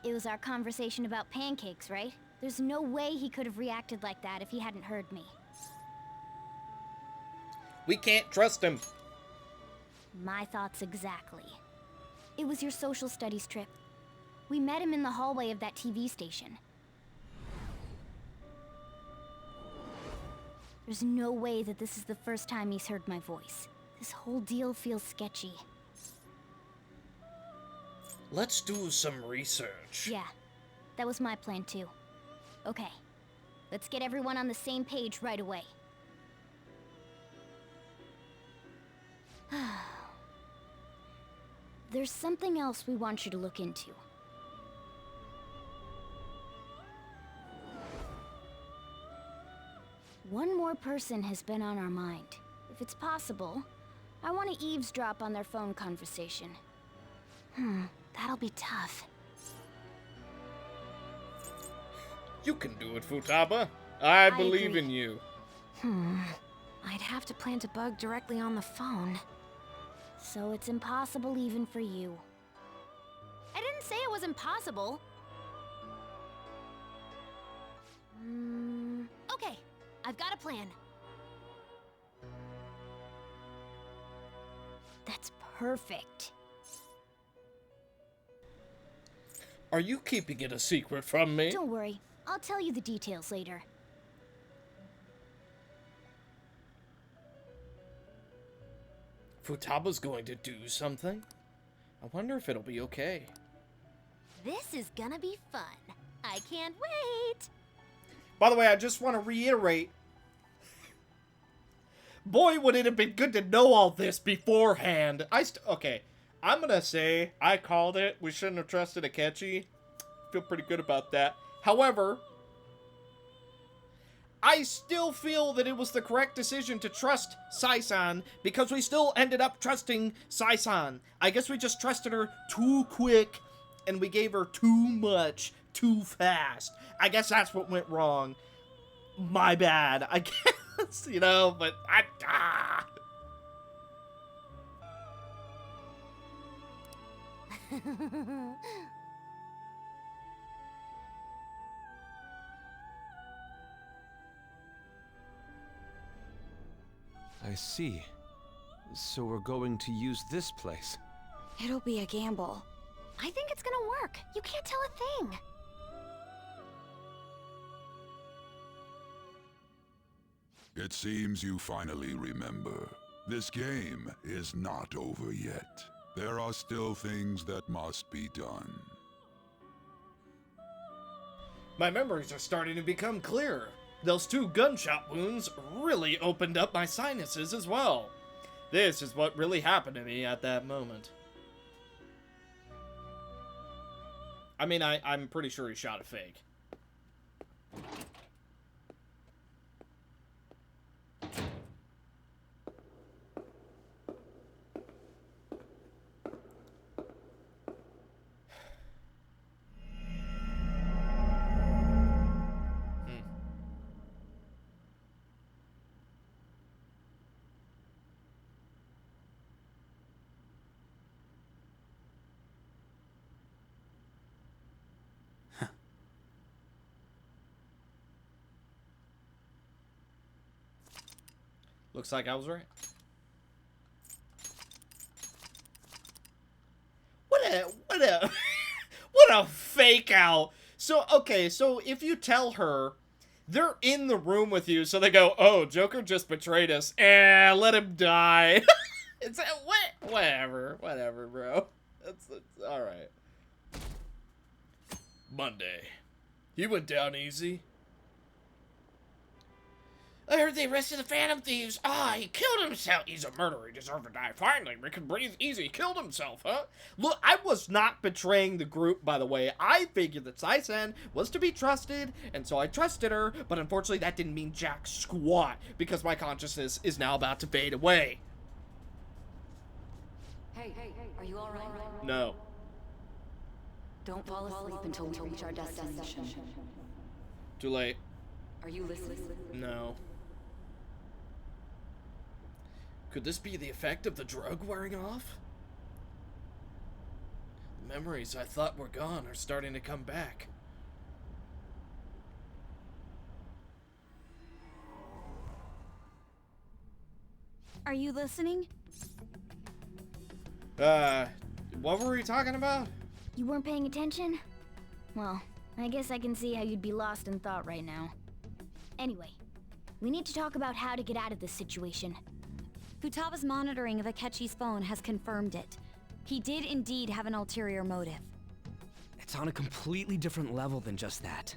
It was our conversation about pancakes, right? There's no way he could have reacted like that if he hadn't heard me. We can't trust him. My thoughts exactly. It was your social studies trip. We met him in the hallway of that TV station. There's no way that this is the first time he's heard my voice. This whole deal feels sketchy. Let's do some research. Yeah, that was my plan too. Okay, let's get everyone on the same page right away. There's something else we want you to look into. One more person has been on our mind. If it's possible, I want to eavesdrop on their phone conversation. That'll be tough. You can do it, Futaba. I believe agree. in you. I'd have to plant a bug directly on the phone. So it's impossible even for you. I didn't say it was impossible. Okay, I've got a plan. That's perfect. Are you keeping it a secret from me? Don't worry, I'll tell you the details later. Futaba's going to do something? I wonder if it'll be okay. This is gonna be fun. I can't wait. By the way, I just want to reiterate. Boy, would it have been good to know all this beforehand. Okay, I'm gonna say I called it. We shouldn't have trusted Akechi. Feel pretty good about that. However, I still feel that it was the correct decision to trust Sai-san because we still ended up trusting Sai-san. I guess we just trusted her too quick and we gave her too much too fast. I guess that's what went wrong. My bad, I guess, you know, but I see. So we're going to use this place. It'll be a gamble. I think it's gonna work. You can't tell a thing. It seems you finally remember. This game is not over yet. There are still things that must be done. My memories are starting to become clearer. Those 2 gunshot wounds really opened up my sinuses as well. This is what really happened to me at that moment. I mean, I'm pretty sure he shot a fake. Looks like I was right. What a fake out. So, okay, so if you tell her they're in the room with you, so they go, oh, Joker just betrayed us. Let him die. It's whatever, bro. That's all right. Monday. He went down easy. I heard they arrested the Phantom Thieves. He killed himself. He's a murderer. He deserved to die. Finally, we can breathe easy. He killed himself, huh? Look, I was not betraying the group, by the way. I figured that Saisen was to be trusted, and so I trusted her, but unfortunately that didn't mean jack squat, because my consciousness is now about to fade away. Hey, are you alright? No. Don't fall asleep until we reach our destination. Too late. Are you listening? No. Could this be the effect of the drug wearing off? The memories I thought were gone are starting to come back. Are you listening? What were we talking about? You weren't paying attention? Well, I guess I can see how you'd be lost in thought right now. Anyway, we need to talk about how to get out of this situation. Futaba's monitoring of Akechi's phone has confirmed it. He did indeed have an ulterior motive. It's on a completely different level than just that.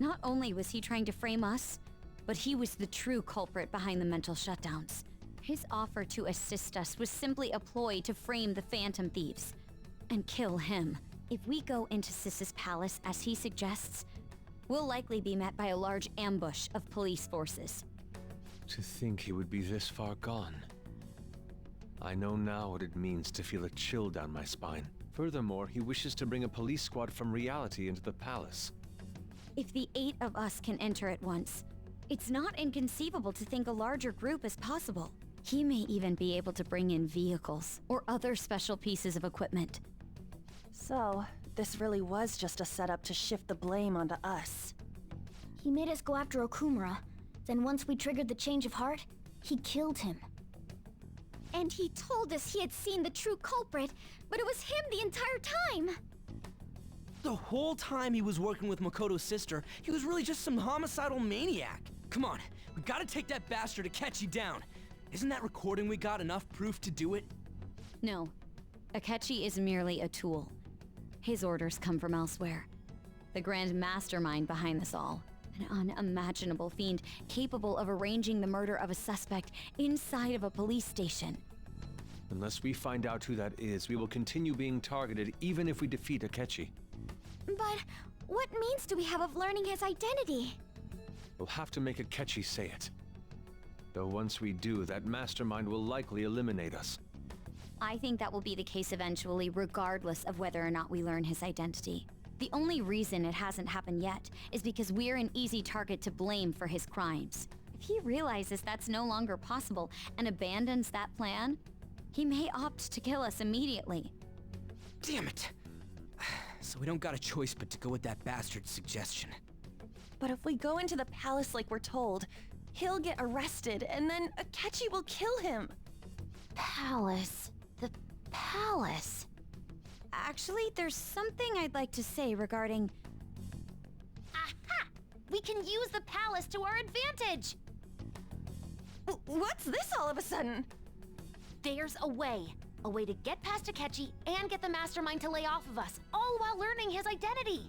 Not only was he trying to frame us, but he was the true culprit behind the mental shutdowns. His offer to assist us was simply a ploy to frame the Phantom Thieves and kill him. If we go into Sis's palace as he suggests, we'll likely be met by a large ambush of police forces. To think he would be this far gone. I know now what it means to feel a chill down my spine. Furthermore, he wishes to bring a police squad from reality into the palace. If the 8 of us can enter at once, it's not inconceivable to think a larger group is possible. He may even be able to bring in vehicles or other special pieces of equipment. So, this really was just a setup to shift the blame onto us. He made us go after Okumura. Then once we triggered the change of heart, he killed him. And he told us he had seen the true culprit, but it was him the entire time! The whole time he was working with Makoto's sister, he was really just some homicidal maniac. Come on, we gotta take that bastard Akechi down. Isn't that recording we got enough proof to do it? No. Akechi is merely a tool. His orders come from elsewhere. The grand mastermind behind this all. An unimaginable fiend capable of arranging the murder of a suspect inside of a police station. Unless we find out who that is, we will continue being targeted even if we defeat Akechi. But what means do we have of learning his identity? We'll have to make Akechi say it. Though once we do, that mastermind will likely eliminate us. I think that will be the case eventually, regardless of whether or not we learn his identity. The only reason it hasn't happened yet is because we're an easy target to blame for his crimes. If he realizes that's no longer possible and abandons that plan, he may opt to kill us immediately. Damn it! So we don't got a choice but to go with that bastard's suggestion. But if we go into the palace like we're told, he'll get arrested and then Akechi will kill him. Palace. The palace. Actually, there's something I'd like to say regarding... Aha! We can use the palace to our advantage! What's this all of a sudden? There's a way. A way to get past Akechi and get the mastermind to lay off of us, all while learning his identity.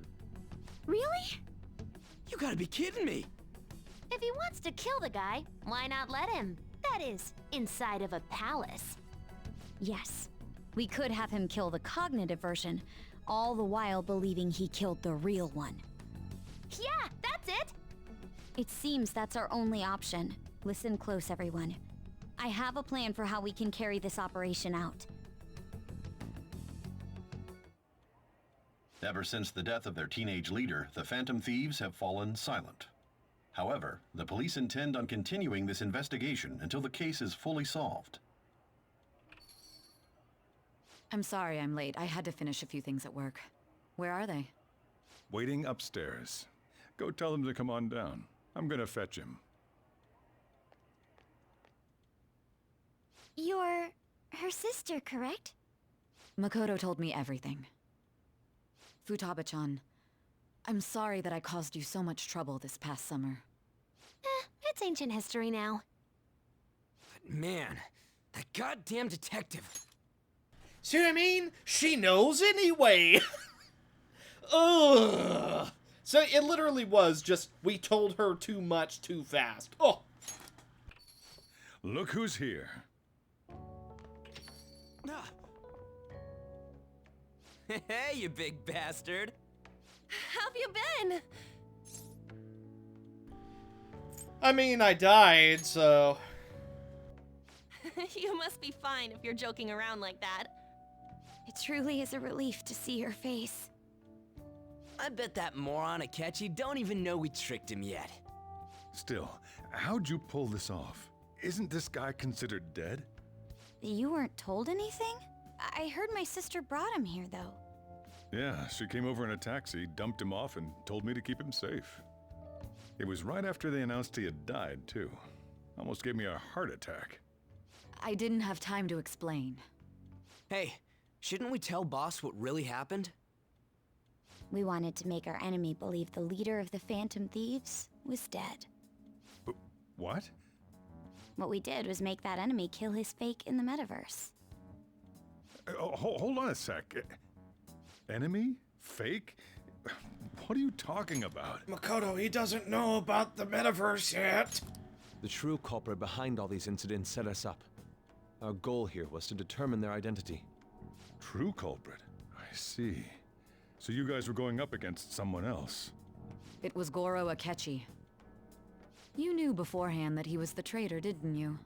Really? You gotta be kidding me! If he wants to kill the guy, why not let him? That is, inside of a palace. Yes, we could have him kill the cognitive version, all the while believing he killed the real one. Yeah, that's it! It seems that's our only option. Listen close, everyone. I have a plan for how we can carry this operation out. Ever since the death of their teenage leader, the Phantom Thieves have fallen silent. However, the police intend on continuing this investigation until the case is fully solved. I'm sorry I'm late. I had to finish a few things at work. Where are they? Waiting upstairs. Go tell them to come on down. I'm gonna fetch him. You're her sister, correct? Makoto told me everything. Futaba-chan, I'm sorry that I caused you so much trouble this past summer. It's ancient history now. But man, that goddamn detective. See what I mean? She knows anyway. Ugh. So it literally was just, we told her too much too fast. Oh. Look who's here. Hey, you big bastard. How've you been? I mean, I died, so... You must be fine if you're joking around like that. It truly is a relief to see your face. I bet that moron Akechi don't even know we tricked him yet. Still, how'd you pull this off? Isn't this guy considered dead? You weren't told anything? I heard my sister brought him here, though. Yeah, she came over in a taxi, dumped him off, and told me to keep him safe. It was right after they announced he had died, too. Almost gave me a heart attack. I didn't have time to explain. Hey, shouldn't we tell Boss what really happened? We wanted to make our enemy believe the leader of the Phantom Thieves was dead. But what? What we did was make that enemy kill his fake in the metaverse. Hold on a sec. Enemy? Fake? What are you talking about? Makoto, he doesn't know about the metaverse yet. The true culprit behind all these incidents set us up. Our goal here was to determine their identity. True culprit? I see. So you guys were going up against someone else. It was Goro Akechi. You knew beforehand that he was the traitor, didn't you?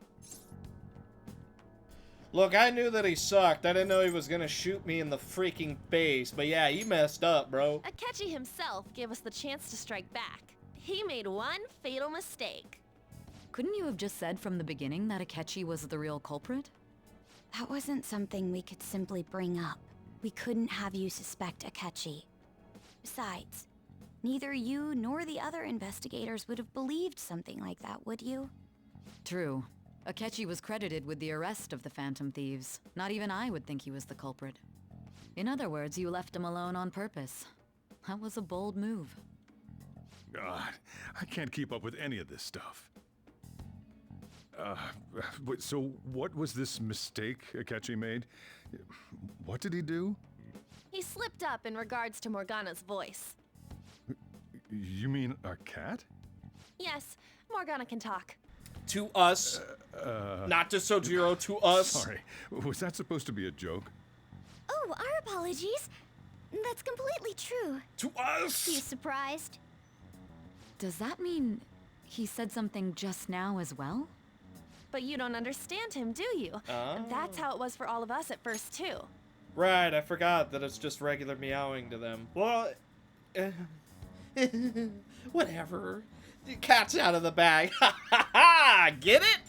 Look, I knew that he sucked. I didn't know he was gonna shoot me in the freaking face. But yeah, he messed up, bro. Akechi himself gave us the chance to strike back. He made one fatal mistake. Couldn't you have just said from the beginning that Akechi was the real culprit? That wasn't something we could simply bring up. We couldn't have you suspect Akechi. Besides, neither you nor the other investigators would have believed something like that, would you? True. Akechi was credited with the arrest of the Phantom Thieves. Not even I would think he was the culprit. In other words, you left him alone on purpose. That was a bold move. God, I can't keep up with any of this stuff. So what was this mistake Akechi made? What did he do? He slipped up in regards to Morgana's voice. You mean a cat? Yes, Morgana can talk. To us. Not to Sojiro, to us. Sorry, was that supposed to be a joke? Oh, our apologies. That's completely true. To us? You surprised? Does that mean he said something just now as well? But you don't understand him, do you? Oh. That's how it was for all of us at first, too. Right, I forgot that it's just regular meowing to them. Well, whatever. The cat's out of the bag. Ha ha ha! Get it?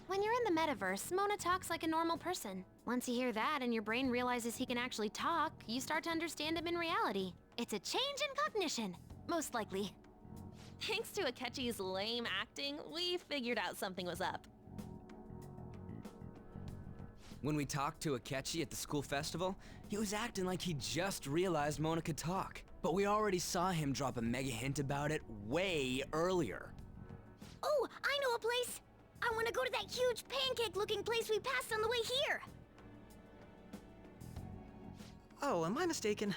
When you're in the metaverse, Mona talks like a normal person. Once you hear that and your brain realizes he can actually talk, you start to understand him in reality. It's a change in cognition, most likely. Thanks to Akechi's lame acting, we figured out something was up. When we talked to Akechi at the school festival, he was acting like he just realized Mona could talk. But we already saw him drop a mega hint about it way earlier. Oh, I know a place! I want to go to that huge pancake-looking place we passed on the way here! Oh, am I mistaken?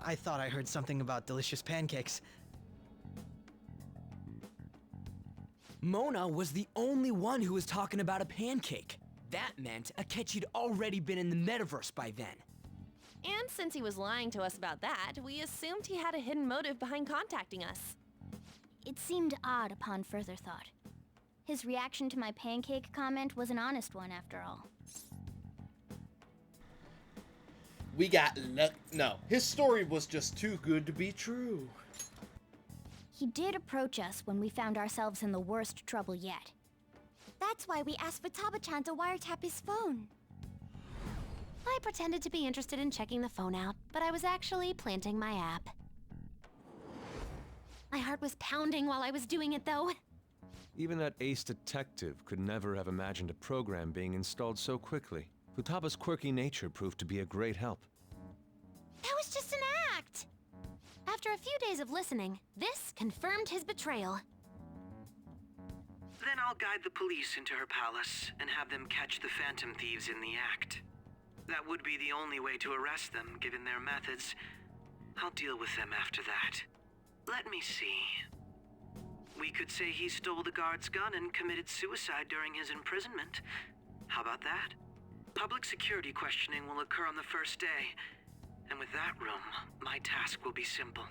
I thought I heard something about delicious pancakes. Mona was the only one who was talking about a pancake. That meant Akechi'd already been in the metaverse by then. And since he was lying to us about that, we assumed he had a hidden motive behind contacting us. It seemed odd upon further thought. His reaction to my pancake comment was an honest one, after all. We got luck. No, his story was just too good to be true. He did approach us when we found ourselves in the worst trouble yet. That's why we asked Futaba-chan to wiretap his phone. I pretended to be interested in checking the phone out, but I was actually planting my app. My heart was pounding while I was doing it, though. Even that ace detective could never have imagined a program being installed so quickly. Futaba's quirky nature proved to be a great help. That was just an act! After a few days of listening, this confirmed his betrayal. Then I'll guide the police into her palace and have them catch the Phantom Thieves in the act. That would be the only way to arrest them, given their methods. I'll deal with them after that. Let me see. We could say he stole the guard's gun and committed suicide during his imprisonment. How about that? Public security questioning will occur on the first day. And with that room, my task will be simple.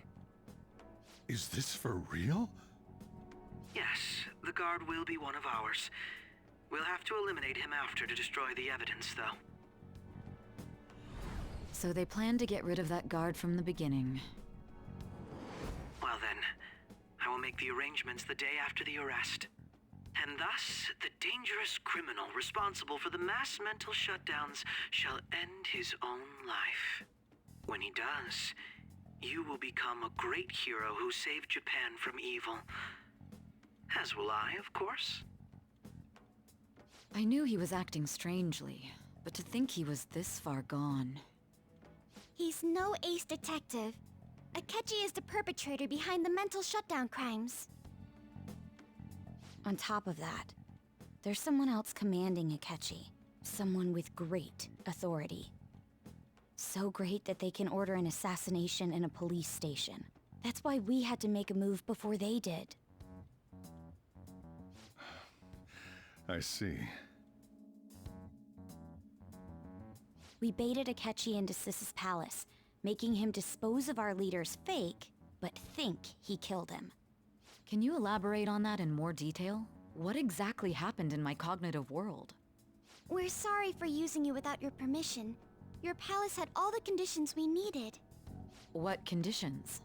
Is this for real? Yes, the guard will be one of ours. We'll have to eliminate him after to destroy the evidence, though. So they planned to get rid of that guard from the beginning. Well then, I will make the arrangements the day after the arrest. And thus, the dangerous criminal responsible for the mass mental shutdowns shall end his own life. When he does, you will become a great hero who saved Japan from evil. As will I, of course. I knew he was acting strangely, but to think he was this far gone. He's no ace detective. Akechi is the perpetrator behind the mental shutdown crimes. On top of that, there's someone else commanding Akechi. Someone with great authority. So great that they can order an assassination in a police station. That's why we had to make a move before they did. I see. We baited Akechi into Sis's palace, making him dispose of our leader's fake, but think he killed him. Can you elaborate on that in more detail? What exactly happened in my cognitive world? We're sorry for using you without your permission. Your palace had all the conditions we needed. What conditions?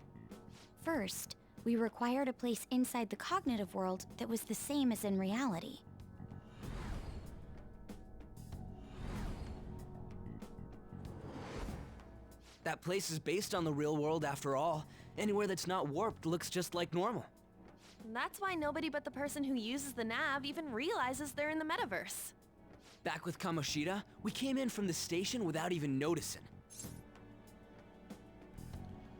First, we required a place inside the cognitive world that was the same as in reality. That place is based on the real world after all. Anywhere that's not warped looks just like normal. That's why nobody but the person who uses the nav even realizes they're in the metaverse. Back with Kamoshida, we came in from the station without even noticing.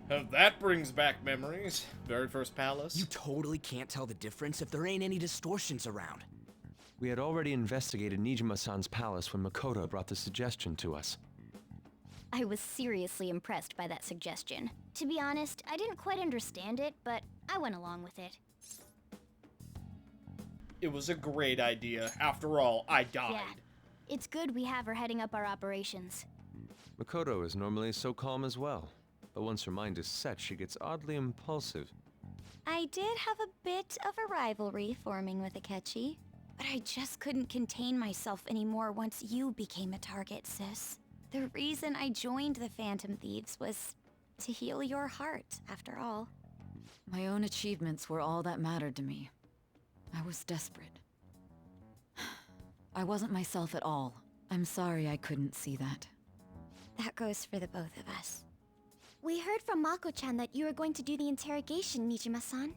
That brings back memories. Very first palace. You totally can't tell the difference if there ain't any distortions around. We had already investigated Nijima-san's palace when Makoto brought the suggestion to us. I was seriously impressed by that suggestion. To be honest, I didn't quite understand it, but I went along with it. It was a great idea. After all, I died. Yeah. It's good we have her heading up our operations. Makoto is normally so calm as well, but once her mind is set, she gets oddly impulsive. I did have a bit of a rivalry forming with Akechi, but I just couldn't contain myself anymore once you became a target, sis. The reason I joined the Phantom Thieves was to heal your heart, after all. My own achievements were all that mattered to me. I was desperate. I wasn't myself at all. I'm sorry I couldn't see that. That goes for the both of us. We heard from Mako-chan that you were going to do the interrogation, Nijima-san.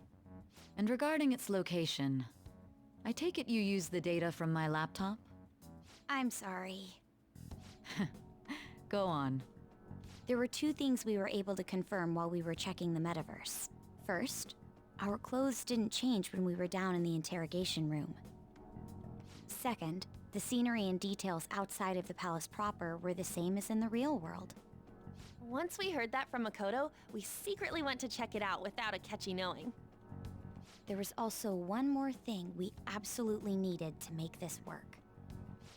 And regarding its location, I take it you used the data from my laptop? I'm sorry. Go on. There were two things we were able to confirm while we were checking the metaverse. First, our clothes didn't change when we were down in the interrogation room. Second, the scenery and details outside of the palace proper were the same as in the real world. Once we heard that from Makoto, we secretly went to check it out without Akechi knowing. There was also one more thing we absolutely needed to make this work.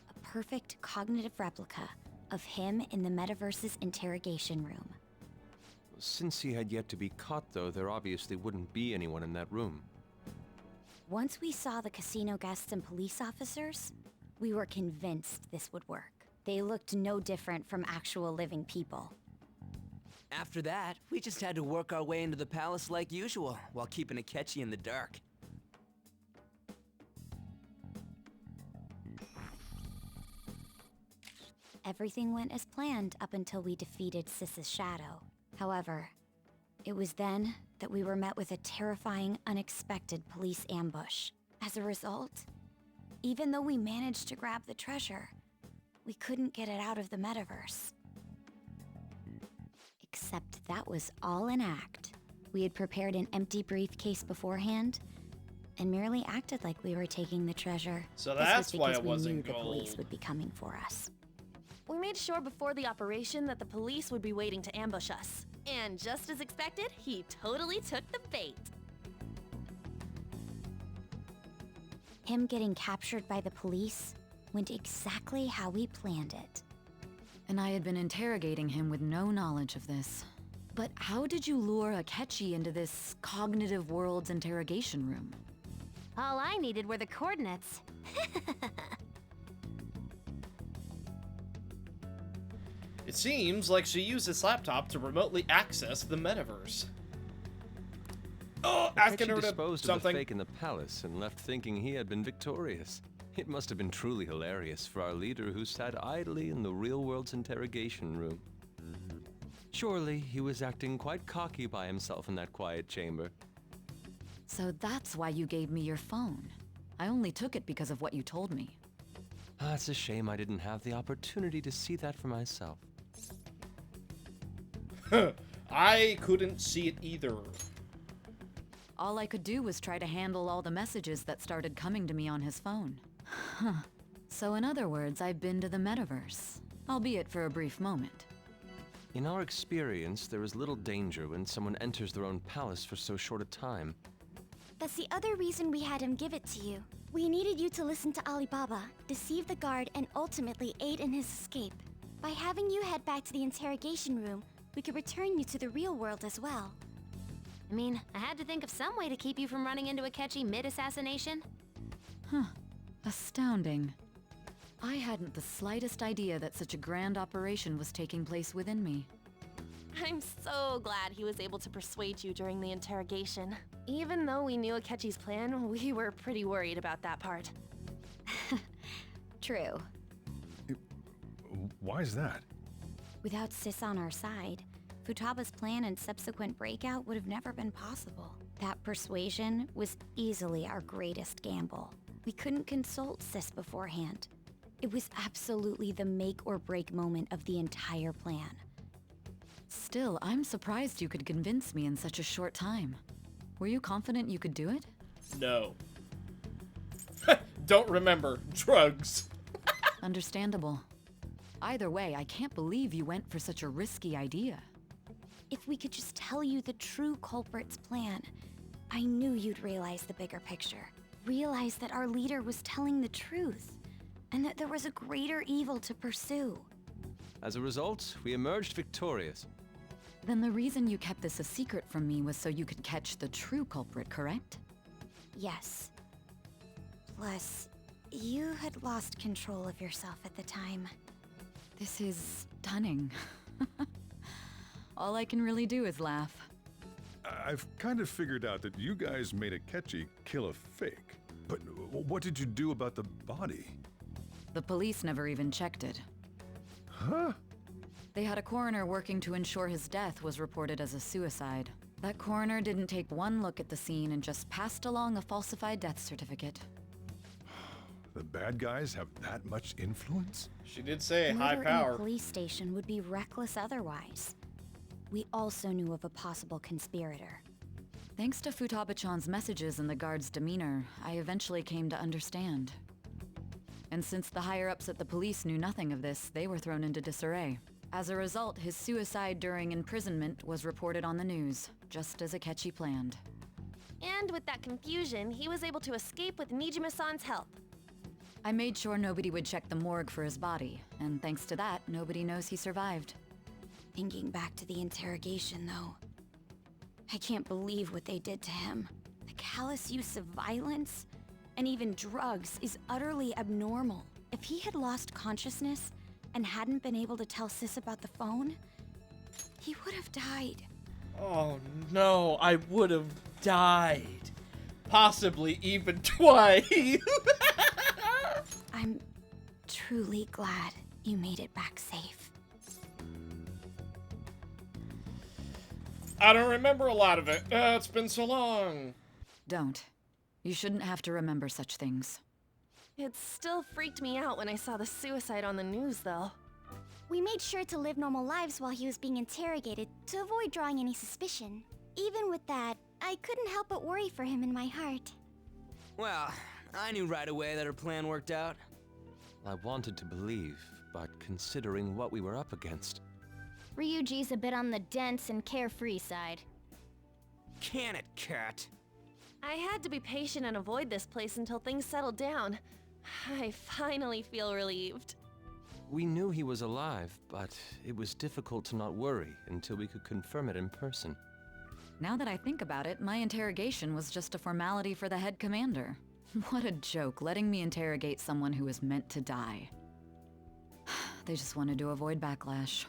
A perfect cognitive replica of him in the metaverse's interrogation room. Since he had yet to be caught, though, there obviously wouldn't be anyone in that room. Once we saw the casino guests and police officers, we were convinced this would work. They looked no different from actual living people. After that, we just had to work our way into the palace like usual, while keeping Akechi in the dark. Everything went as planned up until we defeated Sis's shadow. However, it was then that we were met with a terrifying, unexpected police ambush. As a result, even though we managed to grab the treasure, we couldn't get it out of the metaverse. Except that was all an act. We had prepared an empty briefcase beforehand, and merely acted like we were taking the treasure. So This that's was why because it we wasn't knew the police gold. would be coming for us. We made sure before the operation that the police would be waiting to ambush us. And just as expected, he totally took the bait. Him getting captured by the police went exactly how we planned it. And I had been interrogating him with no knowledge of this. But how did you lure Akechi into this cognitive world's interrogation room? All I needed were the coordinates. It seems like she used this laptop to remotely access the metaverse. Oh, asking her to disposed of something. the fake in the palace and left thinking he had been victorious. It must have been truly hilarious for our leader who sat idly in the real world's interrogation room. Surely he was acting quite cocky by himself in that quiet chamber. So that's why you gave me your phone. I only took it because of what you told me. It's a shame I didn't have the opportunity to see that for myself. I couldn't see it either. All I could do was try to handle all the messages that started coming to me on his phone. Huh. So in other words, I've been to the metaverse, albeit for a brief moment. In our experience, there is little danger when someone enters their own palace for so short a time. That's the other reason we had him give it to you. We needed you to listen to Alibaba, deceive the guard, and ultimately aid in his escape. By having you head back to the interrogation room, we could return you to the real world as well. I mean, I had to think of some way to keep you from running into Akechi mid-assassination. Huh. Astounding. I hadn't the slightest idea that such a grand operation was taking place within me. I'm so glad he was able to persuade you during the interrogation. Even though we knew Akechi's plan, we were pretty worried about that part. True. Why is that? Without Sis on our side, Futaba's plan and subsequent breakout would have never been possible. That persuasion was easily our greatest gamble. We couldn't consult Sis beforehand. It was absolutely the make or break moment of the entire plan. Still, I'm surprised you could convince me in such a short time. Were you confident you could do it? No. Don't remember. Drugs. Understandable. Either way, I can't believe you went for such a risky idea. If we could just tell you the true culprit's plan, I knew you'd realize the bigger picture. Realize that our leader was telling the truth, and that there was a greater evil to pursue. As a result, we emerged victorious. Then the reason you kept this a secret from me was so you could catch the true culprit, correct? Yes. Plus, you had lost control of yourself at the time. This is stunning. All I can really do is laugh. I've kind of figured out that you guys made Akechi kill a fake. But what did you do about the body? The police never even checked it. Huh? They had a coroner working to ensure his death was reported as a suicide. That coroner didn't take one look at the scene and just passed along a falsified death certificate. The bad guys have that much influence? She did say high Murder power. in a police station would be reckless otherwise. We also knew of a possible conspirator. Thanks to Futaba-chan's messages and the guard's demeanor, I eventually came to understand. And since the higher-ups at the police knew nothing of this, they were thrown into disarray. As a result, his suicide during imprisonment was reported on the news, just as Akechi planned. And with that confusion, he was able to escape with Nijima-san's help. I made sure nobody would check the morgue for his body, and thanks to that, nobody knows he survived. Thinking back to the interrogation, though, I can't believe what they did to him. The callous use of violence, and even drugs, is utterly abnormal. If he had lost consciousness and hadn't been able to tell Sis about the phone, he would have died. Oh no, I would have died. Possibly even twice. I'm truly glad you made it back safe. I don't remember a lot of it. It's been so long. Don't. You shouldn't have to remember such things. It still freaked me out when I saw the suicide on the news, though. We made sure to live normal lives while he was being interrogated to avoid drawing any suspicion. Even with that, I couldn't help but worry for him in my heart. Well, I knew right away that her plan worked out. I wanted to believe, but considering what we were up against... Ryuji's a bit on the dense and carefree side. Can it, Cat? I had to be patient and avoid this place until things settled down. I finally feel relieved. We knew he was alive, but it was difficult to not worry until we could confirm it in person. Now that I think about it, my interrogation was just a formality for the head commander. What a joke, letting me interrogate someone who was meant to die. They just wanted to avoid backlash.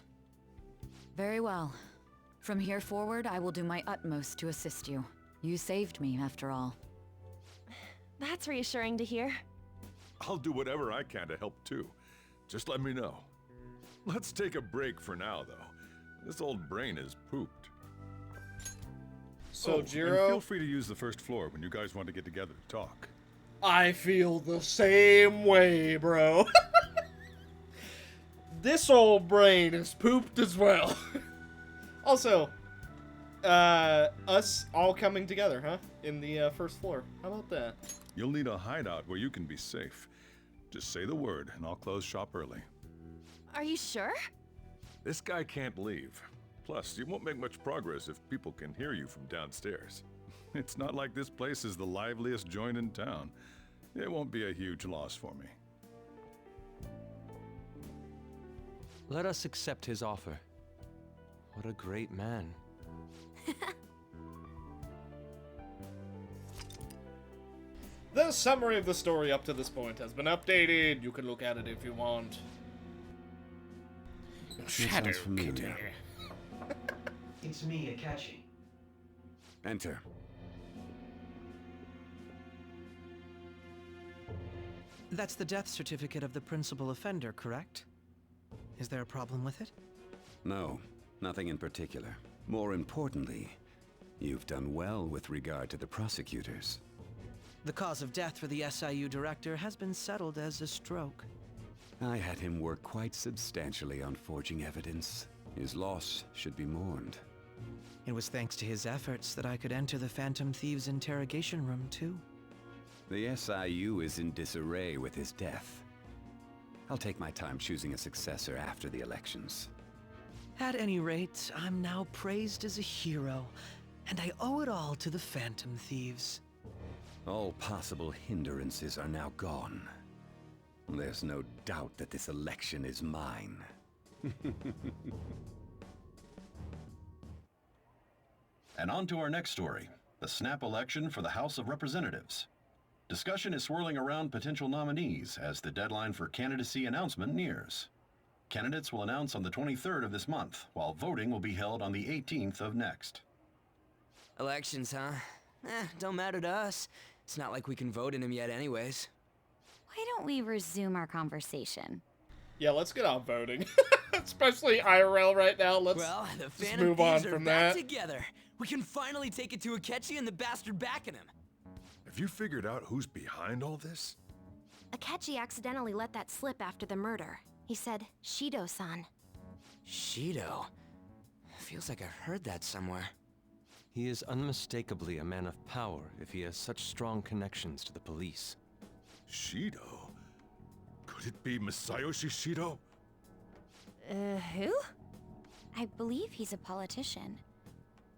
Very well. From here forward, I will do my utmost to assist you. You saved me, after all. That's reassuring to hear. I'll do whatever I can to help too. Just let me know. Let's take a break for now, though. This old brain is pooped. So, and Jiro... feel free to use the first floor when you guys want to get together to talk. I feel the same way, bro. This old brain is pooped as well. Also, us all coming together, huh? In the first floor. How about that? You'll need a hideout where you can be safe. Just say the word, and I'll close shop early. Are you sure? This guy can't leave. Plus, you won't make much progress if people can hear you from downstairs. It's not like this place is the liveliest joint in town. It won't be a huge loss for me. Let us accept his offer. What a great man. The summary of the story up to this point has been updated. You can look at it if you want. Shadow Kitteh. It's me, Akachi. Enter. That's the death certificate of the principal offender, correct? Is there a problem with it? No, nothing in particular. More importantly, you've done well with regard to the prosecutors. The cause of death for the SIU director has been settled as a stroke. I had him work quite substantially on forging evidence. His loss should be mourned. It was thanks to his efforts that I could enter the Phantom Thieves' interrogation room, too. The SIU is in disarray with his death. I'll take my time choosing a successor after the elections. At any rate, I'm now praised as a hero, and I owe it all to the Phantom Thieves. All possible hindrances are now gone. There's no doubt that this election is mine. And on to our next story, the snap election for the House of Representatives. Discussion is swirling around potential nominees as the deadline for candidacy announcement nears. Candidates will announce on the 23rd of this month, while voting will be held on the 18th of next. Elections, huh? Don't matter to us. It's not like we can vote in them yet anyways. Why don't we resume our conversation? Yeah, let's get on voting. Especially IRL right now. Let's the just move on Thieves are from back that. together. We can finally take it to Akechi and the bastard backing him. Have you figured out who's behind all this? Akechi accidentally let that slip after the murder. He said, Shido-san. Shido? Feels like I've heard that somewhere. He is unmistakably a man of power if he has such strong connections to the police. Shido? Could it be Masayoshi Shido? Who? I believe he's a politician.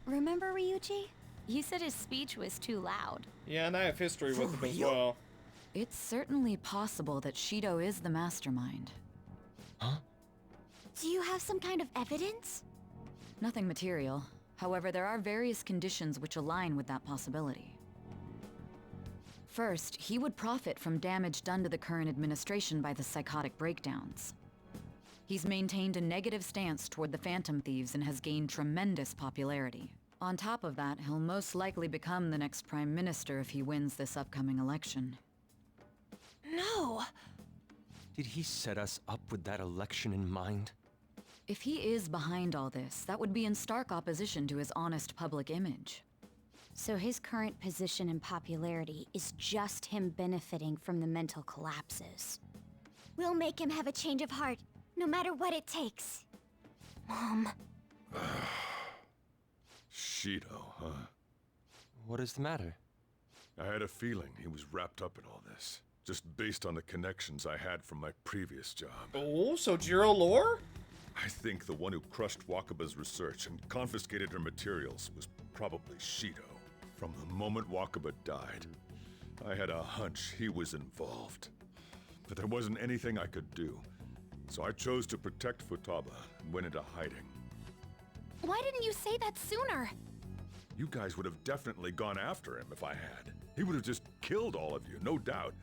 Remember Ryuji? You said his speech was too loud. Yeah, and I have history with him as well. It's certainly possible that Shido is the mastermind. Do you have some kind of evidence? Nothing material. However, there are various conditions which align with that possibility. First, he would profit from damage done to the current administration by the psychotic breakdowns. He's maintained a negative stance toward the Phantom Thieves and has gained tremendous popularity. On top of that, he'll most likely become the next Prime Minister if he wins this upcoming election. No! Did he set us up with that election in mind? If he is behind all this, that would be in stark opposition to his honest public image. So his current position and popularity is just him benefiting from the mental collapses. We'll make him have a change of heart, no matter what it takes. Mom. Shido, huh? What is the matter? I had a feeling he was wrapped up in all this, just based on the connections I had from my previous job. Oh, so Jiro lore? I think the one who crushed Wakaba's research and confiscated her materials was probably Shido. From the moment Wakaba died, I had a hunch he was involved. But there wasn't anything I could do, so I chose to protect Futaba and went into hiding. Why didn't you say that sooner? You guys would have definitely gone after him if I had. He would have just killed all of you, no doubt.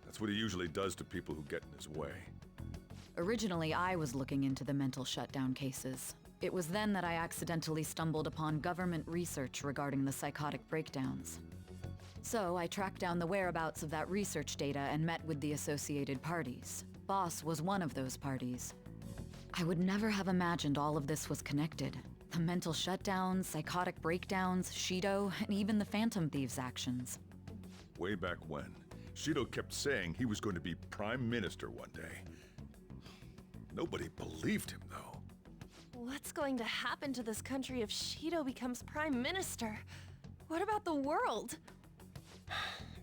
That's what he usually does to people who get in his way. Originally, I was looking into the mental shutdown cases. It was then that I accidentally stumbled upon government research regarding the psychotic breakdowns. So I tracked down the whereabouts of that research data and met with the associated parties. Boss was one of those parties. I would never have imagined all of this was connected. The mental shutdowns, psychotic breakdowns, Shido, and even the Phantom Thieves' actions. Way back when, Shido kept saying he was going to be Prime Minister one day. Nobody believed him, though. What's going to happen to this country if Shido becomes Prime Minister? What about the world?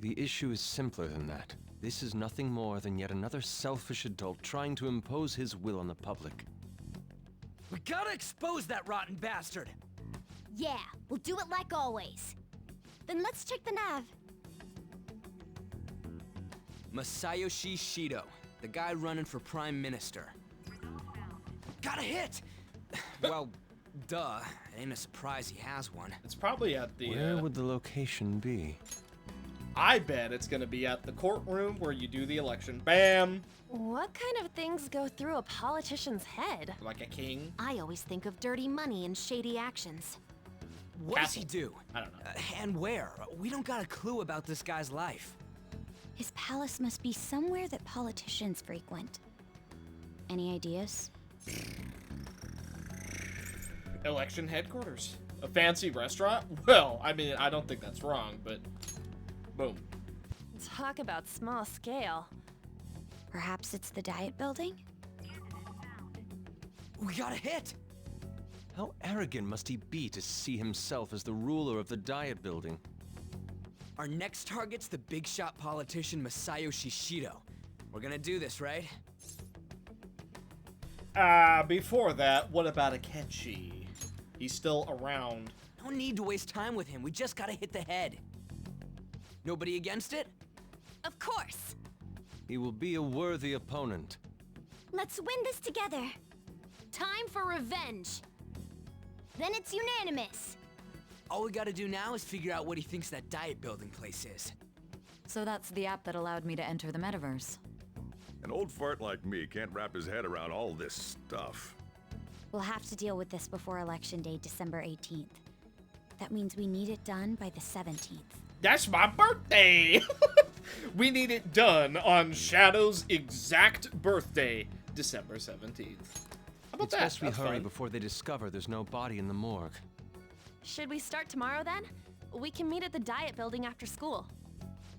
The issue is simpler than that. This is nothing more than yet another selfish adult trying to impose his will on the public. We gotta expose that rotten bastard! Yeah, we'll do it like always. Then let's check the nav. Masayoshi Shido, the guy running for Prime Minister. Got a hit! Well, duh. It ain't a surprise he has one. It's probably at the... Where would the location be? I bet it's gonna be at the courtroom where you do the election. Bam! What kind of things go through a politician's head? Like a king? I always think of dirty money and shady actions. What does he do? I don't know. And where? We don't got a clue about this guy's life. His palace must be somewhere that politicians frequent. Any ideas? Election headquarters. A fancy restaurant? Well, I mean, I don't think that's wrong, but... Boom. Talk about small scale. Perhaps it's the Diet Building? We got a hit! How arrogant must he be to see himself as the ruler of the Diet Building? Our next target's the big shot politician Masayoshi Shido. We're gonna do this, right? Before that, what about Akechi? He's still around. No need to waste time with him, we just gotta hit the head. Nobody against it? Of course! He will be a worthy opponent. Let's win this together. Time for revenge! Then it's unanimous. All we gotta do now is figure out what he thinks that Diet Building place is. So that's the app that allowed me to enter the metaverse. An old fart like me can't wrap his head around all this stuff. We'll have to deal with this before Election Day, December 18th. That means we need it done by the 17th. That's my birthday! We need it done on Shadow's exact birthday, December 17th. How about It's that? best we That's hurry fun. before they discover there's no body in the morgue. Should we start tomorrow then? We can meet at the Diet Building after school.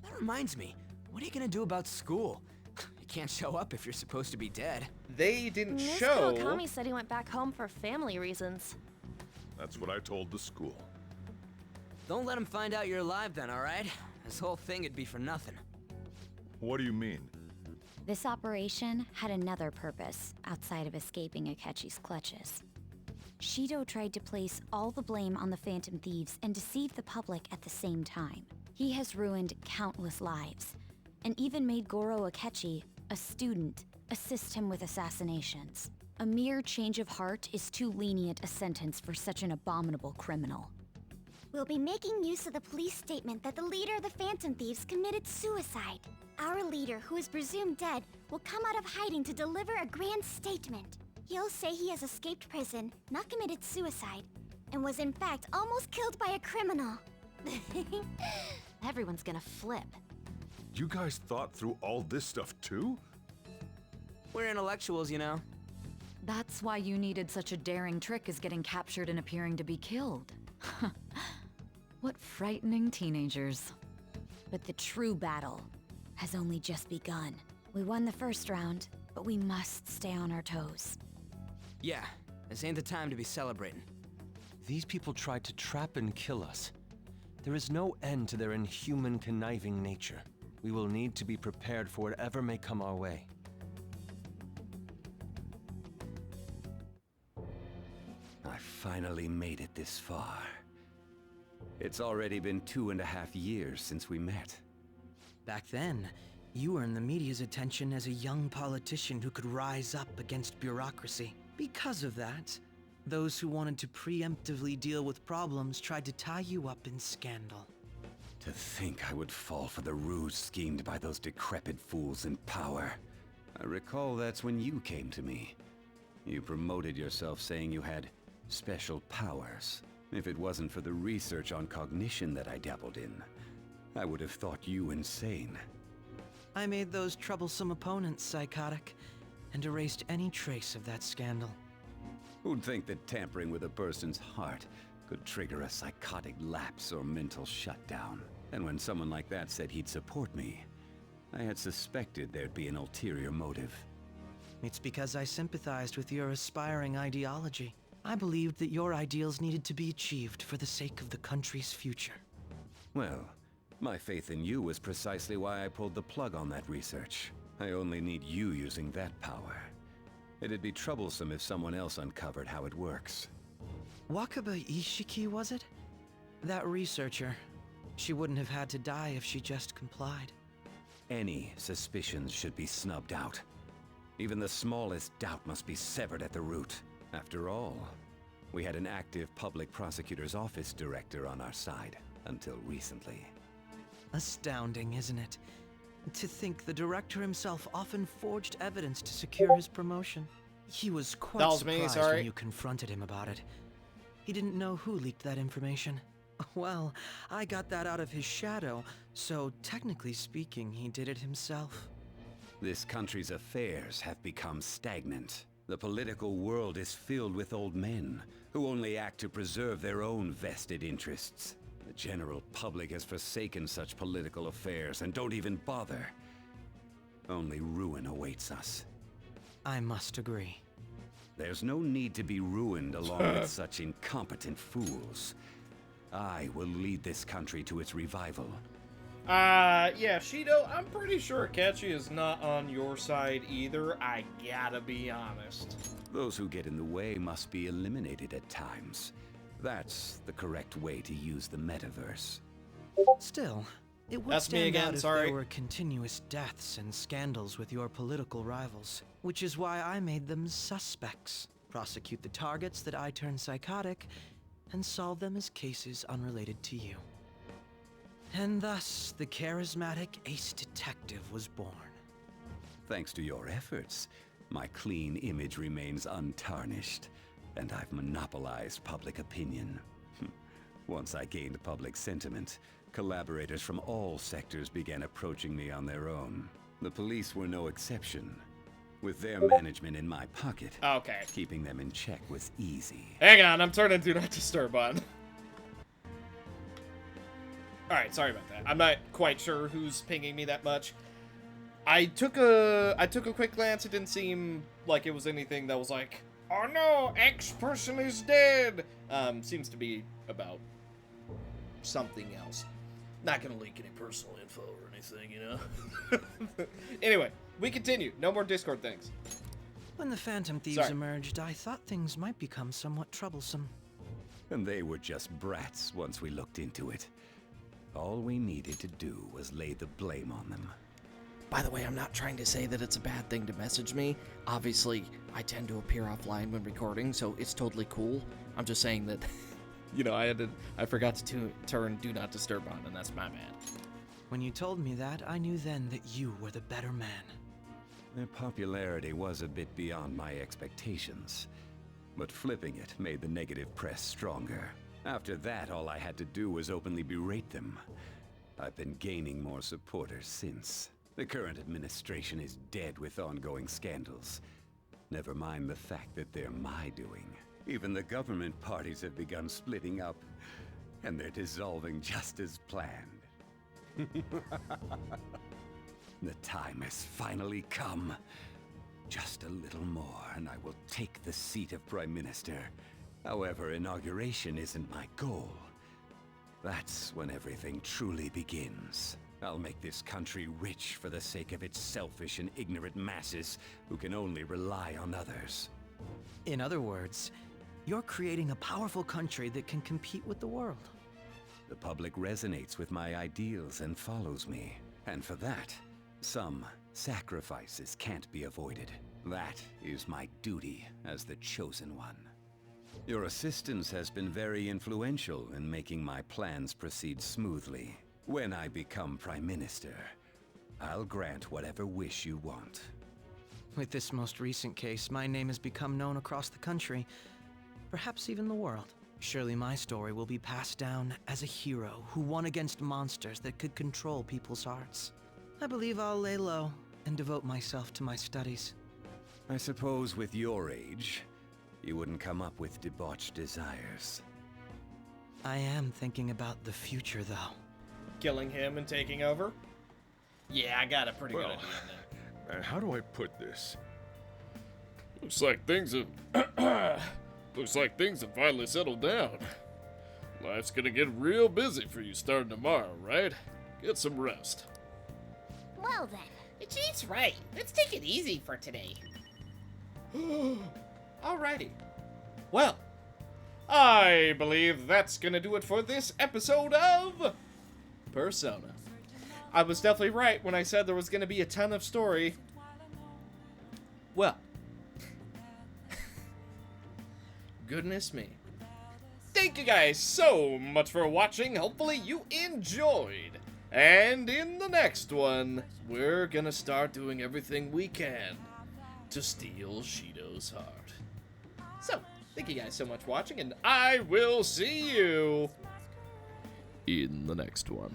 That reminds me, what are you gonna do about school? You can't show up if you're supposed to be dead. They didn't Miss show... Kawakami said he went back home for family reasons. That's what I told the school. Don't let him find out you're alive then, alright? This whole thing would be for nothing. What do you mean? This operation had another purpose outside of escaping Akechi's clutches. Shido tried to place all the blame on the Phantom Thieves and deceive the public at the same time. He has ruined countless lives, and even made Goro Akechi, a student, assist him with assassinations. A mere change of heart is too lenient a sentence for such an abominable criminal. We'll be making use of the police statement that the leader of the Phantom Thieves committed suicide. Our leader, who is presumed dead, will come out of hiding to deliver a grand statement. He'll say he has escaped prison, not committed suicide, and was in fact almost killed by a criminal. Everyone's gonna flip. You guys thought through all this stuff too? We're intellectuals, you know. That's why you needed such a daring trick as getting captured and appearing to be killed. What frightening teenagers. But the true battle has only just begun. We won the first round, but we must stay on our toes. Yeah, this ain't the time to be celebrating. These people tried to trap and kill us. There is no end to their inhuman, conniving nature. We will need to be prepared for whatever may come our way. I finally made it this far. It's already been 2.5 years since we met. Back then, you earned the media's attention as a young politician who could rise up against bureaucracy. Because of that, those who wanted to preemptively deal with problems tried to tie you up in scandal. To think I would fall for the ruse schemed by those decrepit fools in power. I recall that's when you came to me. You promoted yourself saying you had special powers. If it wasn't for the research on cognition that I dabbled in, I would have thought you insane. I made those troublesome opponents psychotic, and erased any trace of that scandal. Who'd think that tampering with a person's heart could trigger a psychotic lapse or mental shutdown? And when someone like that said he'd support me, I had suspected there'd be an ulterior motive. It's because I sympathized with your aspiring ideology. I believed that your ideals needed to be achieved for the sake of the country's future. Well, my faith in you was precisely why I pulled the plug on that research. I only need you using that power. It'd be troublesome if someone else uncovered how it works. Wakaba Ishiki, was it? That researcher. She wouldn't have had to die if she just complied. Any suspicions should be snubbed out. Even the smallest doubt must be severed at the root. After all, we had an active public prosecutor's office director on our side, until recently. Astounding, isn't it? To think the director himself often forged evidence to secure his promotion. He was quite surprised when you confronted him about it. He didn't know who leaked that information. Well, I got that out of his shadow, so technically speaking, he did it himself. This country's affairs have become stagnant. The political world is filled with old men who only act to preserve their own vested interests. The general public has forsaken such political affairs and don't even bother. Only ruin awaits us. I must agree. There's no need to be ruined along with such incompetent fools. I will lead this country to its revival. Yeah, Shido, I'm pretty sure Akechi is not on your side either, I gotta be honest. Those who get in the way must be eliminated at times. That's the correct way to use the metaverse. Still, it would That's stand me again, out if sorry. there were continuous deaths and scandals with your political rivals, which is why I made them suspects. Prosecute the targets that I turn psychotic, and solve them as cases unrelated to you. And thus, the charismatic ace detective was born. Thanks to your efforts, my clean image remains untarnished, and I've monopolized public opinion. Once I gained public sentiment, collaborators from all sectors began approaching me on their own. The police were no exception. With their management in my pocket, keeping them in check was easy. Hang on, I'm turning Do Not Disturb on. Alright, sorry about that. I'm not quite sure who's pinging me that much. I took a quick glance. It didn't seem like it was anything that was like, oh no, X person is dead. Seems to be about something else. Not gonna leak any personal info or anything, you know? Anyway, we continue. No more Discord things. When the Phantom Thieves emerged, I thought things might become somewhat troublesome. And they were just brats once we looked into it. All we needed to do was lay the blame on them. By the way, I'm not trying to say that it's a bad thing to message me. Obviously, I tend to appear offline when recording, so it's totally cool. I'm just saying that, you know, I forgot to turn Do Not Disturb on, and that's my bad. When you told me that, I knew then that you were the better man. Their popularity was a bit beyond my expectations, but flipping it made the negative press stronger. After that, all I had to do was openly berate them. I've been gaining more supporters since. The current administration is dead with ongoing scandals. Never mind the fact that they're my doing. Even the government parties have begun splitting up, and they're dissolving just as planned. The time has finally come. Just a little more, and I will take the seat of Prime Minister. However, inauguration isn't my goal. That's when everything truly begins. I'll make this country rich for the sake of its selfish and ignorant masses who can only rely on others. In other words, you're creating a powerful country that can compete with the world. The public resonates with my ideals and follows me. And for that, some sacrifices can't be avoided. That is my duty as the Chosen One. Your assistance has been very influential in making my plans proceed smoothly. When I become Prime Minister, I'll grant whatever wish you want. With this most recent case, my name has become known across the country, perhaps even the world. Surely my story will be passed down as a hero who won against monsters that could control people's hearts. I believe I'll lay low and devote myself to my studies. I suppose with your age, you wouldn't come up with debauched desires. I am thinking about the future, though. Killing him and taking over? Yeah, I got a pretty good idea in there. How do I put this? Looks like things have... Looks like things have finally settled down. Life's gonna get real busy for you starting tomorrow, right? Get some rest. Well then. Chief's right. Let's take it easy for today. Alrighty. Well, I believe that's gonna do it for this episode of Persona. I was definitely right when I said there was gonna be a ton of story. Well, goodness me. Thank you guys so much for watching. Hopefully you enjoyed. And in the next one, we're gonna start doing everything we can to steal Shido's heart. So, thank you guys so much for watching, and I will see you in the next one.